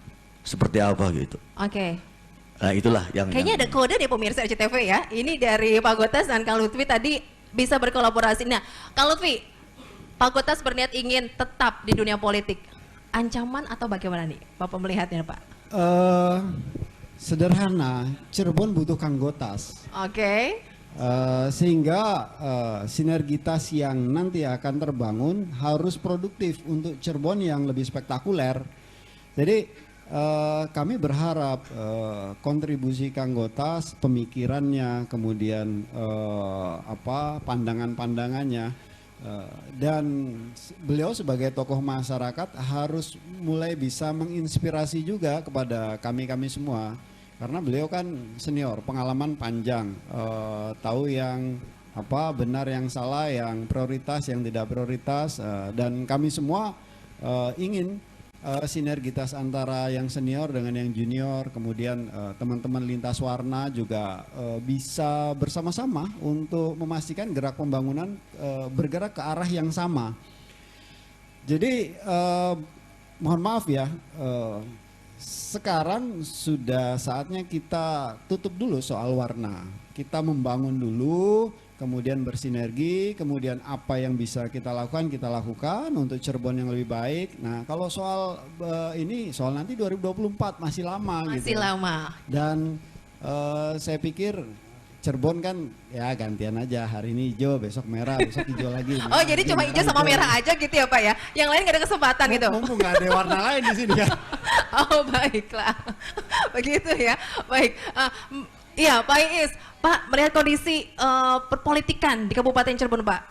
seperti apa gitu.
Oke.
Nah itulah yang
kayaknya ada kode deh pemirsa RCTV ya. Ini dari Pak Gotas dan Kang Lutfi tadi bisa berkolaborasi. Nah, Kang Lutfi, Pak Gotas berniat ingin tetap di dunia politik. Ancaman atau bagaimana nih Bapak melihatnya Pak?
sederhana, Cirebon butuh Kanggotas.
Oke.
Sehingga sinergitas yang nanti akan terbangun harus produktif untuk Cirebon yang lebih spektakuler. Jadi kami berharap kontribusi Kanggotas, pemikirannya, kemudian pandangan-pandangannya, dan beliau sebagai tokoh masyarakat harus mulai bisa menginspirasi juga kepada kami-kami semua. Karena beliau kan senior, pengalaman panjang, tahu yang benar, yang salah, yang prioritas, yang tidak prioritas, dan kami semua ingin sinergitas antara yang senior dengan yang junior, kemudian teman-teman lintas warna juga bisa bersama-sama untuk memastikan gerak pembangunan bergerak ke arah yang sama. Jadi mohon maaf ya, sekarang sudah saatnya kita tutup dulu soal warna. Kita membangun dulu, kemudian bersinergi, kemudian apa yang bisa kita lakukan untuk Cirebon yang lebih baik. Nah, kalau soal soal nanti 2024 masih lama gitu.
Masih lama.
Dan saya pikir Cirebon kan ya gantian aja, hari ini hijau, besok merah, besok hijau lagi.
Oh, jadi cuma hijau sama merah aja gitu ya Pak ya? Yang lain nggak ada kesempatan gitu?
Mumpung nggak ada warna lain di sini kan.
Oh, baiklah. Begitu ya. Baik. Iya Pak Iis, Pak melihat kondisi perpolitikan di Kabupaten Cirebon Pak,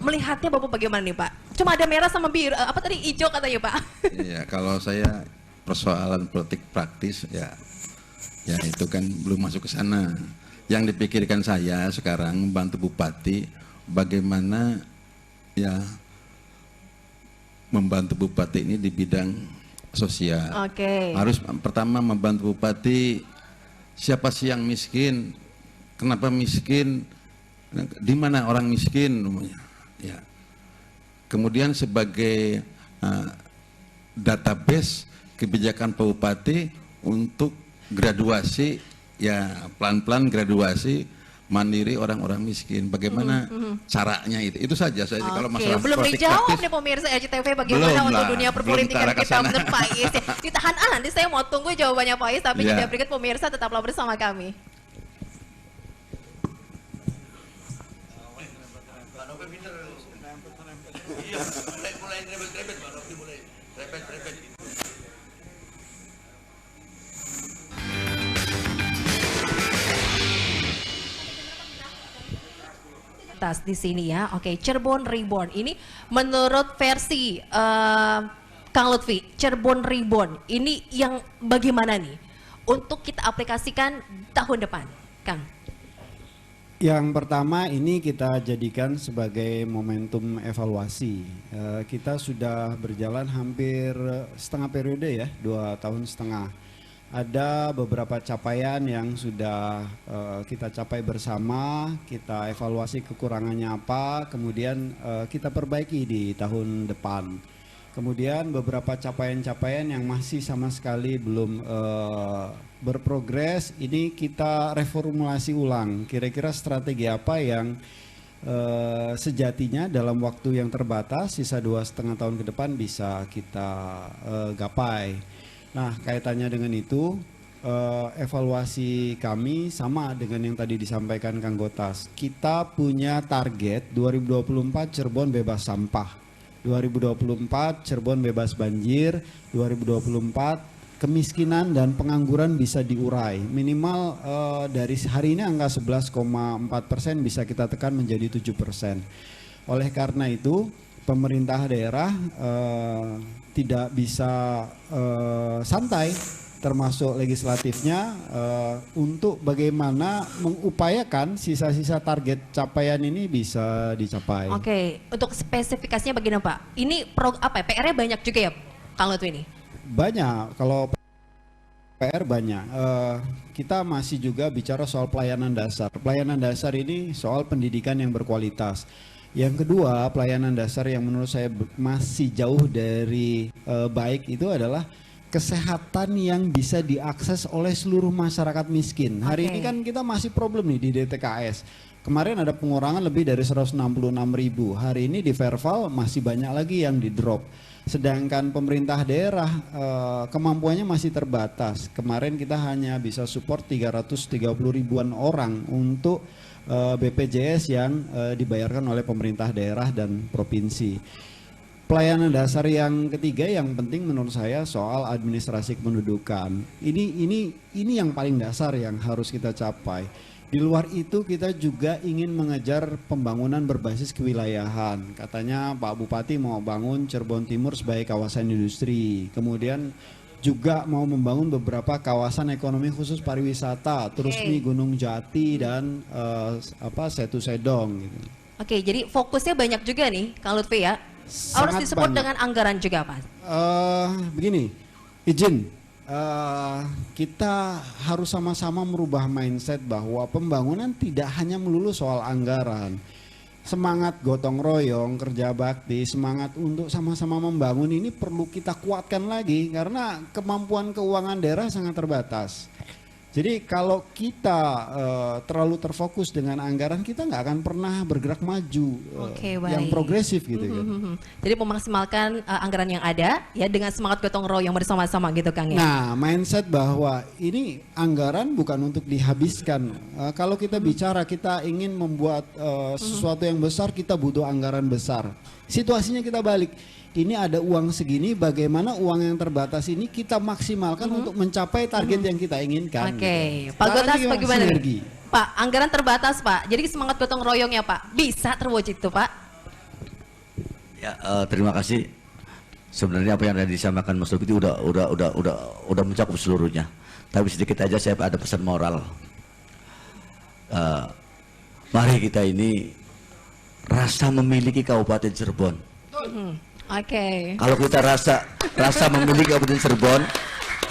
melihatnya Bapak bagaimana nih Pak? Cuma ada merah sama biru, hijau katanya Pak?
Iya, kalau saya persoalan politik praktis ya itu kan belum masuk ke sana. Yang dipikirkan saya sekarang bantu Bupati bagaimana ya membantu Bupati ini di bidang sosial.
Oke.
Harus pertama membantu Bupati, siapa sih yang miskin, kenapa miskin, di mana orang miskin, ya. Kemudian sebagai database kebijakan Pak Bupati untuk graduasi, ya pelan-pelan graduasi mandiri orang-orang miskin. Bagaimana caranya itu saja. Saya kalau masalah
belum
politik
dijawab
praktis,
nih pemirsa RCTV bagaimana untuk dunia perpolitikan kita menurut Pak Iis. Ditahan nanti saya mau tunggu jawabannya Pak Iis, tapi jeda berikut pemirsa tetaplah bersama kami. Di sini ya, oke, Cirebon Reborn ini menurut versi Kang Lutfi, Cirebon Reborn ini yang bagaimana nih untuk kita aplikasikan tahun depan, Kang?
Yang pertama ini kita jadikan sebagai momentum evaluasi. Kita sudah berjalan hampir setengah periode ya, 2,5 tahun. Ada beberapa capaian yang sudah kita capai bersama, kita evaluasi kekurangannya apa, kemudian kita perbaiki di tahun depan. Kemudian beberapa capaian-capaian yang masih sama sekali belum berprogres, ini kita reformulasi ulang. Kira-kira strategi apa yang sejatinya dalam waktu yang terbatas, sisa 2,5 tahun ke depan bisa kita gapai. Nah, kaitannya dengan itu, evaluasi kami sama dengan yang tadi disampaikan Kang Gotas. Kita punya target 2024 Cirebon bebas sampah, 2024 Cirebon bebas banjir, 2024 kemiskinan dan pengangguran bisa diurai. Minimal dari hari ini angka 11,4% bisa kita tekan menjadi 7%. Oleh karena itu, pemerintah daerah tidak bisa santai, termasuk legislatifnya, untuk bagaimana mengupayakan sisa-sisa target capaian ini bisa dicapai.
Oke, untuk spesifikasinya bagaimana Pak? Ini PR-nya banyak juga ya Kang Lutfi ini?
Banyak, kalau PR banyak. Kita masih juga bicara soal pelayanan dasar. Pelayanan dasar ini soal pendidikan yang berkualitas. Yang kedua, pelayanan dasar yang menurut saya masih jauh dari baik itu adalah kesehatan yang bisa diakses oleh seluruh masyarakat miskin. Hari ini kan kita masih problem nih di DTKS. Kemarin ada pengurangan lebih dari 166.000. Hari ini di Verval masih banyak lagi yang di drop. Sedangkan pemerintah daerah kemampuannya masih terbatas. Kemarin kita hanya bisa support 330 ribuan orang untuk BPJS yang dibayarkan oleh pemerintah daerah dan provinsi. Pelayanan dasar yang ketiga yang penting menurut saya soal administrasi kependudukan. Ini yang paling dasar yang harus kita capai. Di luar itu kita juga ingin mengejar pembangunan berbasis kewilayahan. Katanya Pak Bupati mau bangun Cirebon Timur sebagai kawasan industri. Kemudian juga mau membangun beberapa kawasan ekonomi khusus pariwisata, terus nih Gunung Jati dan Setu Sedong gitu.
Oke, jadi fokusnya banyak juga nih Kang Lutfi ya. Harus disupport dengan anggaran juga Pak.
Begini, izin. Kita harus sama-sama merubah mindset bahwa pembangunan tidak hanya melulu soal anggaran. Semangat gotong royong, kerja bakti, semangat untuk sama-sama membangun ini perlu kita kuatkan lagi karena kemampuan keuangan daerah sangat terbatas. Jadi kalau kita terlalu terfokus dengan anggaran, kita nggak akan pernah bergerak maju yang progresif gitu kan.
Jadi memaksimalkan anggaran yang ada ya dengan semangat gotong royong bersama-sama gitu Kang ya.
Nah, mindset bahwa ini anggaran bukan untuk dihabiskan. Kalau kita bicara kita ingin membuat sesuatu yang besar, kita butuh anggaran besar. Situasinya kita balik. Ini ada uang segini, bagaimana uang yang terbatas ini kita maksimalkan untuk mencapai target yang kita inginkan.
Oke,
gitu.
Pak Gotas bagaimana?
Sinergi.
Pak, anggaran terbatas Pak, jadi semangat gotong royongnya Pak, bisa terwujud tuh Pak?
Ya, terima kasih. Sebenarnya apa yang tadi disampaikan Mas Lutfi itu udah mencakup seluruhnya. Tapi sedikit aja saya ada pesan moral. Mari kita ini rasa memiliki Kabupaten Cirebon.
Oke.
Kalau kita rasa memiliki Kabupaten Cirebon,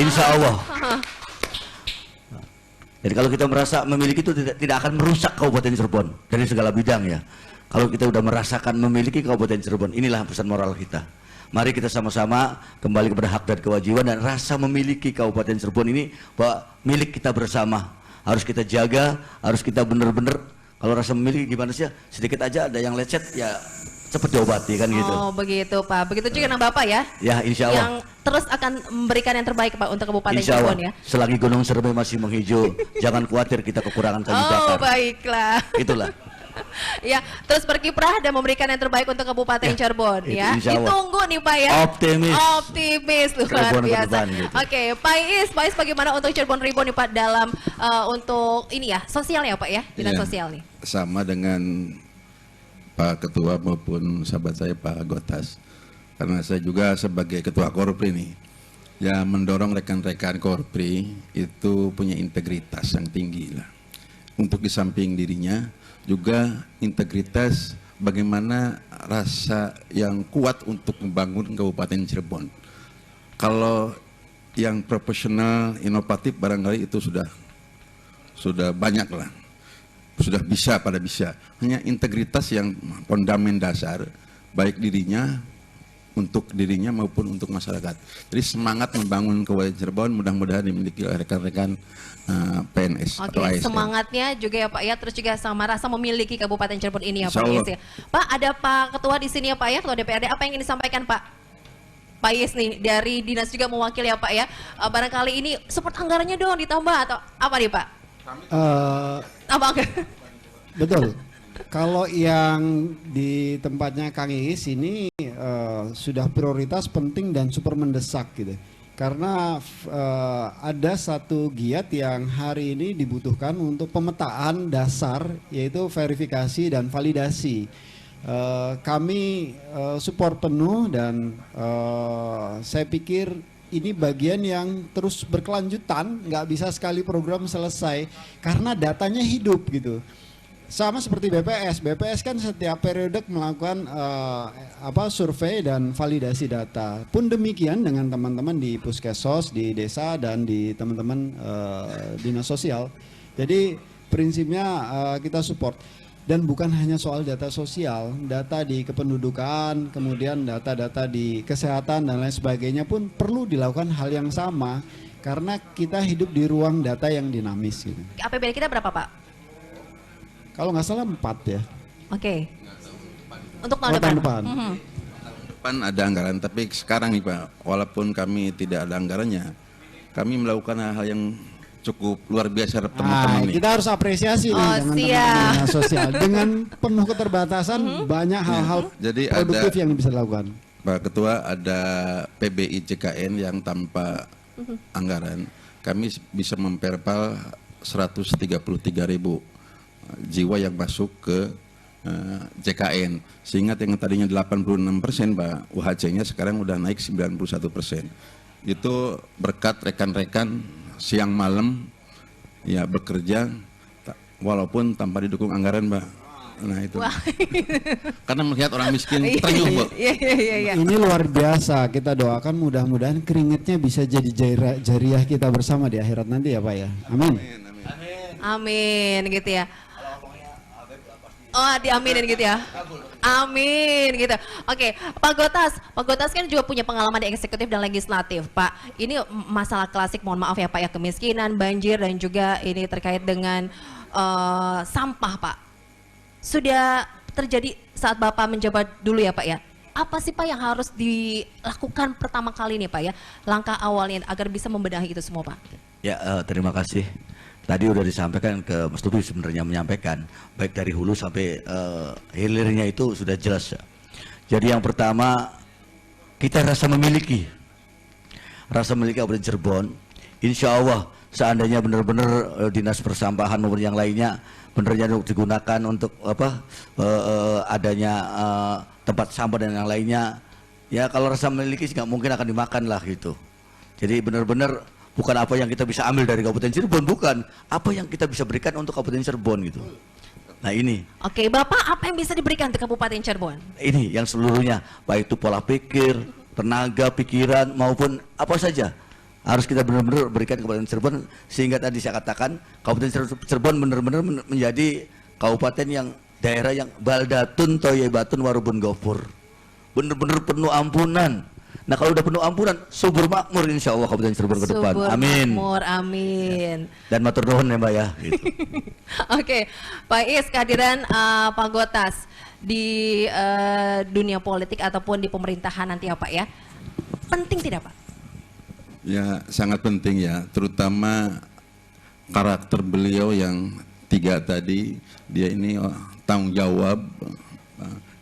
insya Allah. Jadi kalau kita merasa memiliki itu tidak akan merusak Kabupaten Cirebon dari segala bidang ya. Kalau kita udah merasakan memiliki Kabupaten Cirebon, inilah pesan moral kita. Mari kita sama-sama kembali kepada hak dan kewajiban dan rasa memiliki Kabupaten Cirebon ini bahwa milik kita bersama. Harus kita jaga, harus kita benar-benar. Kalau rasa memiliki gimana sih? Sedikit aja ada yang lecet ya cepat diobati kan gitu.
Oh begitu Pak, begitu juga dengan Bapak ya.
Ya insya Allah.
Yang terus akan memberikan yang terbaik Pak untuk Kabupaten
Insya Allah.
Cirebon ya.
Selagi Gunung Serbay masih menghijau, jangan khawatir kita kekurangan kayu
Oh
bakar.
baiklah.
Itulah.
Ya, terus berkiprah dan memberikan yang terbaik untuk Kabupaten Cirebon ya.
insya Allah.
Ditunggu nih Pak ya.
Optimis.
Luar
Cirebon ke
biasa.
depan, gitu.
Oke, Pak Is bagaimana untuk Cirebon Reborn nih Pak dalam untuk ini ya sosialnya Pak ya, dinas
Iya.
sosial nih.
Sama dengan Pak Ketua maupun sahabat saya Pak Gotas. Karena saya juga sebagai Ketua Korpri nih, ya mendorong rekan-rekan Korpri itu punya integritas yang tinggi lah. Untuk di samping dirinya juga integritas bagaimana rasa yang kuat untuk membangun Kabupaten Cirebon. Kalau yang profesional, inovatif barangkali itu sudah banyak lah. Sudah bisa. Hanya integritas yang fondamen dasar baik dirinya untuk dirinya maupun untuk masyarakat. Jadi semangat membangun Kabupaten Cirebon mudah-mudahan dimiliki oleh rekan-rekan PNS
Oke,
atau ASN.
semangatnya juga ya Pak ya, terus juga sama rasa memiliki Kabupaten Cirebon ini ya Pak
Insya Allah.
Is ya. Pak, ada Pak Ketua di sini ya Pak ya, Ketua DPRD, apa yang ingin disampaikan Pak? Pak Is nih, dari dinas juga mewakili ya Pak ya. Barangkali ini support anggarannya dong ditambah atau apa nih Pak? Apa?
Betul. Kalau yang di tempatnya Kang Iis ini sudah prioritas penting dan super mendesak gitu. Karena ada satu giat yang hari ini dibutuhkan untuk pemetaan dasar yaitu verifikasi dan validasi. Kami support penuh dan saya pikir ini bagian yang terus berkelanjutan, nggak bisa sekali program selesai karena datanya hidup gitu. Sama seperti BPS kan setiap periode melakukan survei dan validasi data. Pun demikian dengan teman-teman di Puskesos, di desa dan di teman-teman dinas sosial. Jadi prinsipnya kita support. Dan bukan hanya soal data sosial, data di kependudukan, kemudian data-data di kesehatan dan lain sebagainya pun perlu dilakukan hal yang sama karena kita hidup di ruang data yang dinamis gitu.
APBD kita berapa Pak?
Kalau nggak salah 4 ya.
Oke. Untuk tahun
Oh,
depan.
tahun depan.
Pan ada anggaran, tapi sekarang nih Pak, walaupun kami tidak ada anggarannya, kami melakukan hal-hal yang cukup luar biasa teman-teman nih.
Kita harus apresiasi nih dengan teman-teman sosial. Dengan penuh keterbatasan banyak hal-hal
Jadi
produktif
ada,
yang bisa dilakukan.
Pak Ketua, ada PBI JKN yang tanpa anggaran, kami bisa memperpal 133.000 jiwa yang masuk ke JKN, sehingga yang tadinya 86% Pak, UHC-nya sekarang udah naik 91%. Itu berkat rekan-rekan siang malam ya bekerja walaupun tanpa didukung anggaran Mbak. Nah itu. Karena melihat orang miskin terenyuh Mbak.
Iya.
Ini luar biasa. Kita doakan mudah-mudahan keringetnya bisa jadi jariah kita bersama di akhirat nanti ya Pak ya. Amin.
Amin gitu ya. Oh, diaminin gitu ya. Amin gitu. Oke, Pak Gotas kan juga punya pengalaman di eksekutif dan legislatif, Pak. Ini masalah klasik, mohon maaf ya Pak ya, kemiskinan, banjir dan juga ini terkait dengan sampah, Pak. Sudah terjadi saat Bapak menjabat dulu ya Pak ya. Apa sih Pak yang harus dilakukan pertama kali nih Pak ya, langkah awalnya agar bisa membenahi itu semua Pak?
Ya, terima kasih. Tadi udah disampaikan ke Mas Tufi sebenarnya menyampaikan baik dari hulu sampai hilirnya itu sudah jelas. Jadi yang pertama kita rasa memiliki Kabupaten Cirebon. Insya Allah seandainya benar-benar dinas persampahan maupun yang lainnya benar-benar digunakan untuk adanya tempat sampah dan yang lainnya. Ya kalau rasa memiliki nggak mungkin akan dimakan lah gitu. Jadi benar-benar bukan apa yang kita bisa ambil dari Kabupaten Cirebon, bukan apa yang kita bisa berikan untuk Kabupaten Cirebon gitu. Nah ini.
Oke, Bapak apa yang bisa diberikan untuk Kabupaten Cirebon?
Ini yang seluruhnya, baik itu pola pikir, tenaga, pikiran maupun apa saja harus kita benar-benar berikan Kabupaten Cirebon, sehingga tadi saya katakan Kabupaten Cirebon benar-benar menjadi kabupaten yang daerah yang baldatun toyebatun warubun gofur, benar-benar penuh ampunan. Nah kalau udah penuh ampunan, subur makmur insya Allah Kabupaten Cirebon ke depan. Amin.
Makmur, amin.
Dan matur nuwun ya Mbak ya. Gitu.
Oke, Pak Is, kehadiran Pak Gotas di dunia politik ataupun di pemerintahan nanti ya Pak ya, penting tidak Pak?
Ya sangat penting ya, terutama karakter beliau yang 3 tadi. Dia ini tanggung jawab,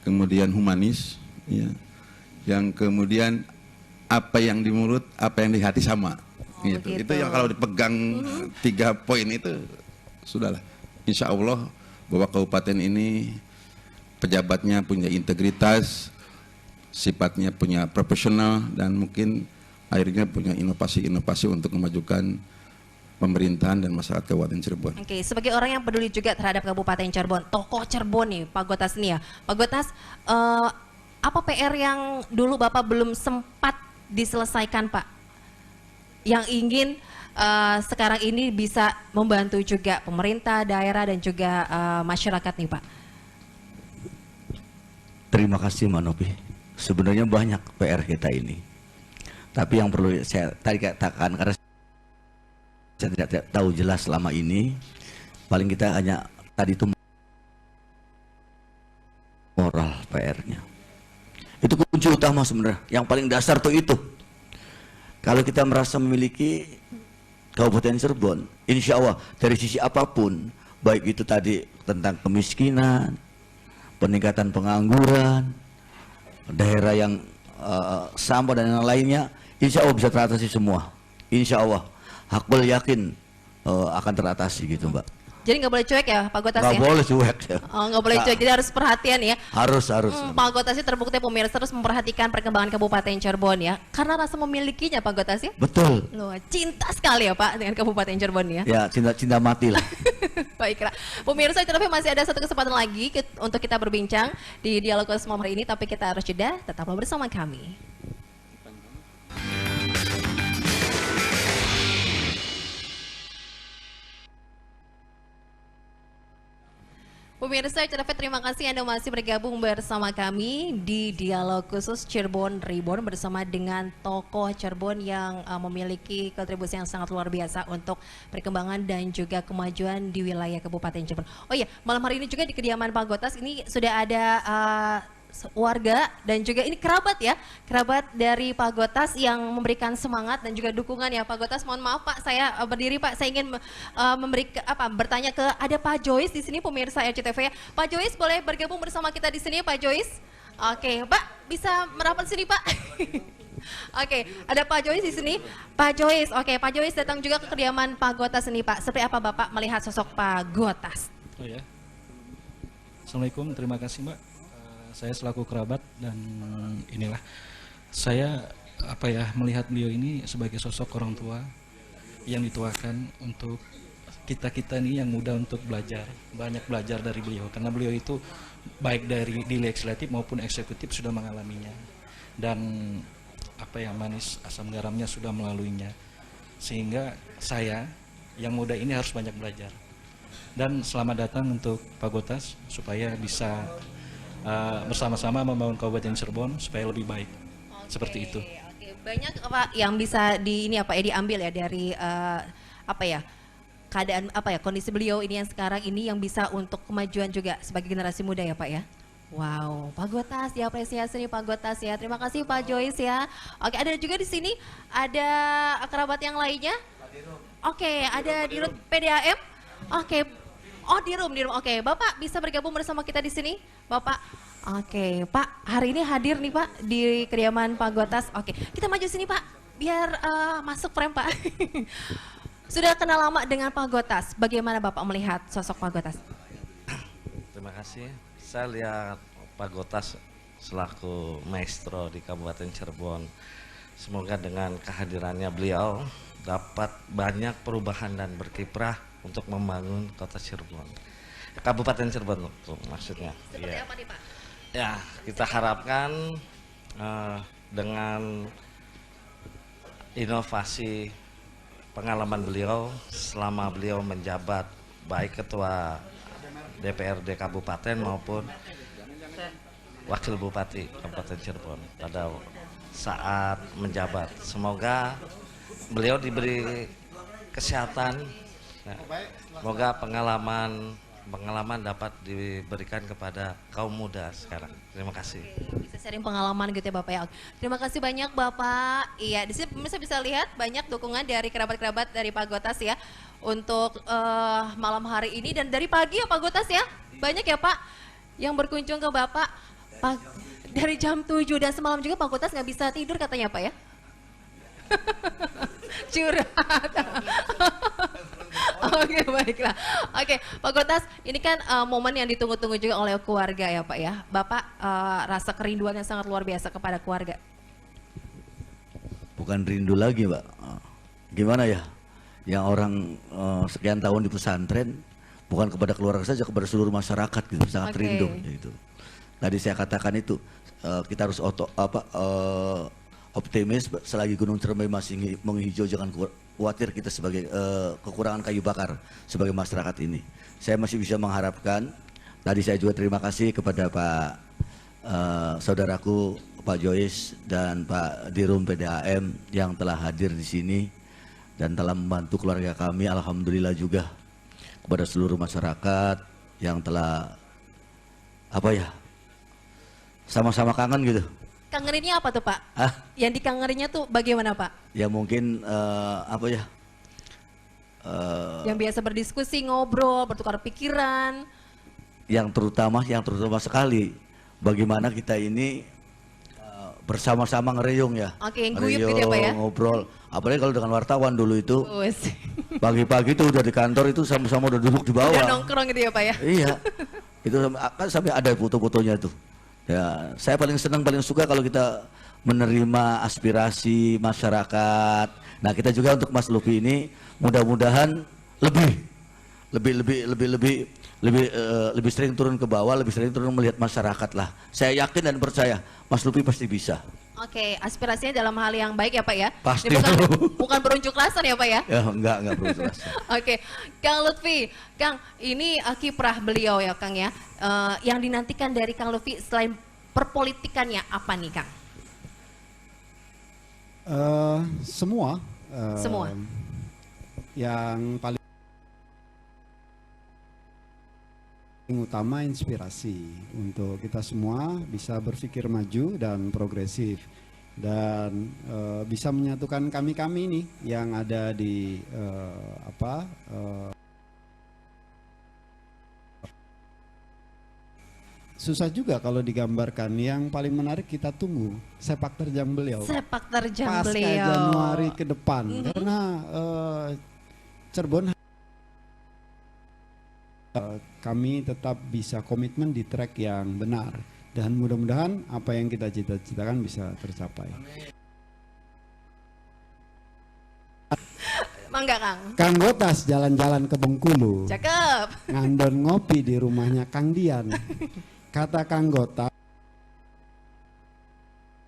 kemudian humanis, ya. Yang kemudian apa yang di mulut, apa yang di hati sama. Gitu. Itu yang kalau dipegang 3 poin itu sudahlah. Insya Allah bahwa kabupaten ini pejabatnya punya integritas, sifatnya punya profesional, dan mungkin akhirnya punya inovasi-inovasi untuk memajukan pemerintahan dan masyarakat Kabupaten Cirebon.
Oke, sebagai orang yang peduli juga terhadap Kabupaten Cirebon, tokoh Cirebon nih Pak Gotas nih ya. Pak Gotas, apa PR yang dulu Bapak belum sempat diselesaikan Pak? Yang ingin sekarang ini bisa membantu juga pemerintah, daerah dan juga masyarakat nih Pak?
Terima kasih Mbak Novi. Sebenarnya banyak PR kita ini. Tapi yang perlu saya tadi katakan, karena saya tidak tahu jelas selama ini, paling kita hanya tadi itu moral PR-nya. Itu kunci utama sebenarnya, yang paling dasar tuh itu. Kalau kita merasa memiliki Kabupaten Cirebon, insya Allah dari sisi apapun, baik itu tadi tentang kemiskinan, peningkatan pengangguran, daerah yang sampah dan yang lainnya, insya Allah bisa teratasi semua. Insya Allah, Hakul yakin akan teratasi gitu Mbak.
Jadi nggak boleh cuek ya Pak Gotas ya?
Nggak boleh cuek ya.
Oh, nggak boleh cuek, jadi harus perhatian ya.
Harus.
Pak Gotas itu terbukti pemirsa terus memperhatikan perkembangan Kabupaten Cirebon ya. Karena rasa memilikinya Pak Gotas ya.
Betul.
Loh, cinta sekali ya Pak dengan Kabupaten Cirebon ya.
Ya, cinta mati lah.
Baiklah, pemirsa Cirebon masih ada satu kesempatan lagi untuk kita berbincang di Dialog Kosmo hari ini, tapi kita harus jeda, tetaplah bersama kami. Pemirsa CTV, terima kasih Anda masih bergabung bersama kami di Dialog Khusus Cirebon Reborn bersama dengan tokoh Cirebon yang memiliki kontribusi yang sangat luar biasa untuk perkembangan dan juga kemajuan di wilayah Kabupaten Cirebon. Oh iya, malam hari ini juga di kediaman Pak Gotas ini sudah ada warga dan juga ini kerabat ya, kerabat dari Pak Gotas yang memberikan semangat dan juga dukungan ya Pak Gotas. Mohon maaf Pak, saya berdiri Pak, saya ingin bertanya ke ada Pak Joyce di sini pemirsa RCTV ya. Pak Joyce boleh bergabung bersama kita di sini Pak Joyce? Oke, Pak bisa merapat sini Pak. Oke, ada Pak Joyce di sini. Pak Joyce, oke, Pak Joyce datang juga ke kediaman Pak Gotas ini Pak. Seperti apa Bapak melihat sosok Pak Gotas?
Oh ya. Assalamualaikum, terima kasih Mbak. Saya selaku kerabat dan inilah saya melihat beliau ini sebagai sosok orang tua yang dituakan untuk kita nih yang muda untuk belajar, banyak belajar dari beliau karena beliau itu baik dari di legislatif maupun eksekutif sudah mengalaminya dan manis asam garamnya sudah melaluinya sehingga saya yang muda ini harus banyak belajar dan selamat datang untuk Pak Gotas supaya bisa bersama-sama membangun Kabupaten Cirebon supaya lebih baik. Seperti itu. Oke.
Banyak Pak yang bisa diambil ya dari keadaan kondisi beliau ini yang sekarang ini yang bisa untuk kemajuan juga sebagai generasi muda ya Pak ya. Wow, Pak Gotas diapresiasi nih Pak Gotas ya. Terima kasih Pak Joyce ya. Oke, ada juga di sini ada kerabat yang lainnya. Oke, ada di Dirut PDAM. Oke. Oh, di room. Oke, Bapak bisa bergabung bersama kita di sini, Bapak. Oke, Pak, hari ini hadir nih Pak di kediaman Pak Gotas. Oke, kita maju sini Pak, biar masuk frame Pak. Sudah kenal lama dengan Pak Gotas. Bagaimana Bapak melihat sosok Pak Gotas?
Terima kasih. Saya lihat Pak Gotas selaku maestro di Kabupaten Cirebon. Semoga dengan kehadirannya beliau dapat banyak perubahan dan berkiprah untuk membangun kota Cirebon. Kabupaten Cirebon itu maksudnya.
Seperti apa nih Pak?
Ya, kita harapkan dengan inovasi pengalaman beliau selama beliau menjabat baik ketua DPRD Kabupaten maupun Wakil Bupati Kabupaten Cirebon pada saat menjabat. Semoga beliau diberi kesehatan, ya. Semoga pengalaman dapat diberikan kepada kaum muda sekarang. Terima kasih.
Bisa sharing pengalaman gitu ya Bapak ya. Terima kasih banyak Bapak. Iya, di sini pemirsa bisa lihat banyak dukungan dari kerabat-kerabat dari Pak Gotas ya untuk malam hari ini dan dari pagi ya Pak Gotas ya. Banyak ya Pak yang berkunjung ke Bapak. Pak, dari jam 7 dan semalam juga Pak Gotas nggak bisa tidur katanya Pak ya. Curhat. Oke, baiklah. Oke, Pak Gotas, ini kan momen yang ditunggu-tunggu juga oleh keluarga ya Pak ya. Bapak rasa kerinduan yang sangat luar biasa kepada keluarga.
Bukan rindu lagi Pak. Gimana ya? Yang orang sekian tahun di pesantren, bukan kepada keluarga saja, kepada seluruh masyarakat gitu, sangat rindu. Gitu. Tadi saya katakan itu, kita harus optimis selagi Gunung Ciremai masih menghijau, jangan khawatir kita sebagai kekurangan kayu bakar sebagai masyarakat ini. Saya masih bisa mengharapkan, tadi saya juga terima kasih kepada Pak saudaraku Pak Joyce dan Pak Dirum PDAM yang telah hadir di sini dan telah membantu keluarga kami. Alhamdulillah juga kepada seluruh masyarakat yang telah sama-sama kangen gitu.
Kangeninnya apa tuh Pak?
Hah?
Yang dikangeninya tuh bagaimana Pak?
Ya mungkin
yang biasa berdiskusi, ngobrol, bertukar pikiran.
Yang terutama sekali bagaimana kita ini bersama-sama ngereyong ya.
Oke, guyup gitu ya Pak ya.
Ngobrol. Apalagi kalau dengan wartawan dulu itu.
Wes.
Pagi-pagi itu udah di kantor itu sama-sama udah duduk di bawah.
Udah nongkrong gitu ya Pak ya.
Iya. Itu kan sampai ada foto-fotonya tuh. Ya, saya paling senang, paling suka kalau kita menerima aspirasi masyarakat. Nah, kita juga untuk Mas Lufi ini mudah-mudahan lebih sering turun ke bawah, lebih sering turun melihat masyarakat lah. Saya yakin dan percaya Mas Lufi pasti bisa.
Oke, aspirasinya dalam hal yang baik ya Pak ya.
Pasti.
Ini bukan berunjuk rasa ya Pak ya.
Ya, enggak berunjuk rasa.
Oke, Kang Lutfi, Kang, ini kiprah beliau ya Kang ya. Yang dinantikan dari Kang Lutfi selain perpolitikannya apa nih Kang?
Semua.
Semua.
Yang paling yang utama inspirasi untuk kita semua bisa berpikir maju dan progresif dan bisa menyatukan kami-kami ini yang ada di susah juga kalau digambarkan. Yang paling menarik kita tunggu sepak terjang beliau.
Sepak terjang
pasca
beliau.
Januari ke depan karena Cirebon kami tetap bisa komitmen di track yang benar dan mudah-mudahan apa yang kita cita-citakan bisa tercapai.
Mangga Kang.
Kang Gotas jalan-jalan ke Bengkulu,
Cakep.
ngandon ngopi di rumahnya Kang Dian. Kata Kang Gotas,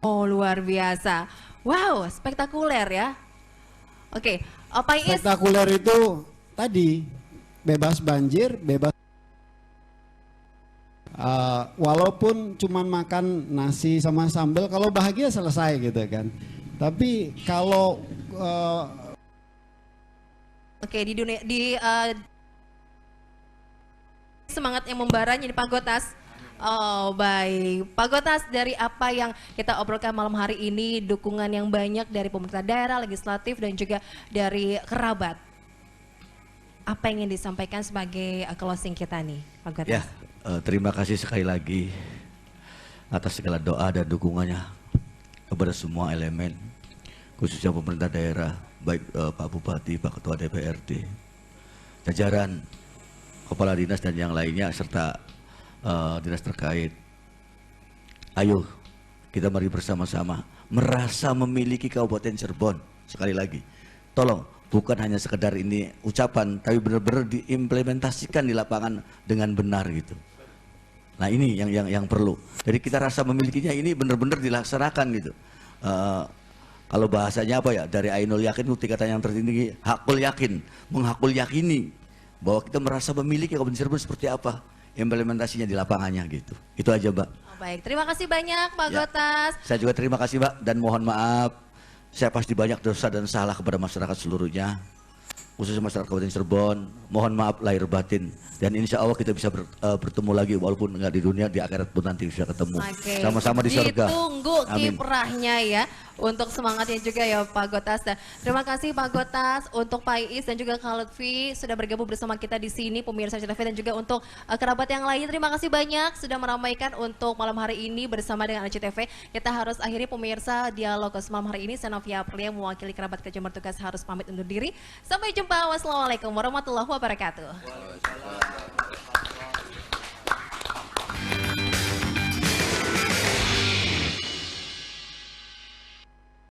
Oh luar biasa. Wow, spektakuler ya. Oke, Pak Iis.
spektakuler itu tadi bebas banjir, bebas walaupun cuman makan nasi sama sambal, kalau bahagia selesai gitu kan. Tapi kalau
Oke, di dunia semangat yang membara jadi Pak Gotas. Oh baik, Pak Gotas, dari apa yang kita obrolkan malam hari ini, dukungan yang banyak dari pemerintah daerah, legislatif dan juga dari kerabat. Apa yang ingin disampaikan sebagai closing kita nih, Pak Gotas?
Ya, terima kasih sekali lagi atas segala doa dan dukungannya kepada semua elemen, khususnya pemerintah daerah, baik Pak Bupati, Pak Ketua DPRD, jajaran kepala dinas dan yang lainnya serta dinas terkait. Ayo kita mari bersama-sama merasa memiliki Kabupaten Cirebon. Sekali lagi, tolong bukan hanya sekedar ini ucapan, tapi benar-benar diimplementasikan di lapangan dengan benar gitu. Nah ini yang perlu. Jadi kita rasa memilikinya ini benar-benar dilaksanakan gitu. Kalau bahasanya apa ya, dari Ainul Yakin itu tingkatan yang tertinggi, hakul yakin, menghakul yakini bahwa kita merasa memiliki Kabupaten Cirebon seperti apa, implementasinya di lapangannya gitu. Itu aja Mbak.
Oh, baik, terima kasih banyak Pak
Ya.
Gotas.
Saya juga terima kasih Mbak dan mohon maaf, saya pasti banyak dosa dan salah kepada masyarakat seluruhnya, khususnya masyarakat Kabupaten Cirebon. Mohon maaf lahir batin dan insya Allah kita bisa bertemu lagi walaupun nggak di dunia, di akhirat pun nanti bisa ketemu.
Oke.
Sama-sama di surga.
Ditunggu
Amin.
kiprahnya ya, untuk semangatnya juga ya Pak Gotas. Dan terima kasih Pak Gotas, untuk Pak Iis dan juga Kak Lutfi sudah bergabung bersama kita di sini, pemirsa CTV, dan juga untuk kerabat yang lain. Terima kasih banyak sudah meramaikan untuk malam hari ini bersama dengan RCTV. Kita harus akhiri pemirsa dialog malam hari ini. Saya Novia Aprilia mewakili kerabat kerja bertugas harus pamit undur diri. Sampai jumpa. Wassalamualaikum warahmatullahi wabarakatuh.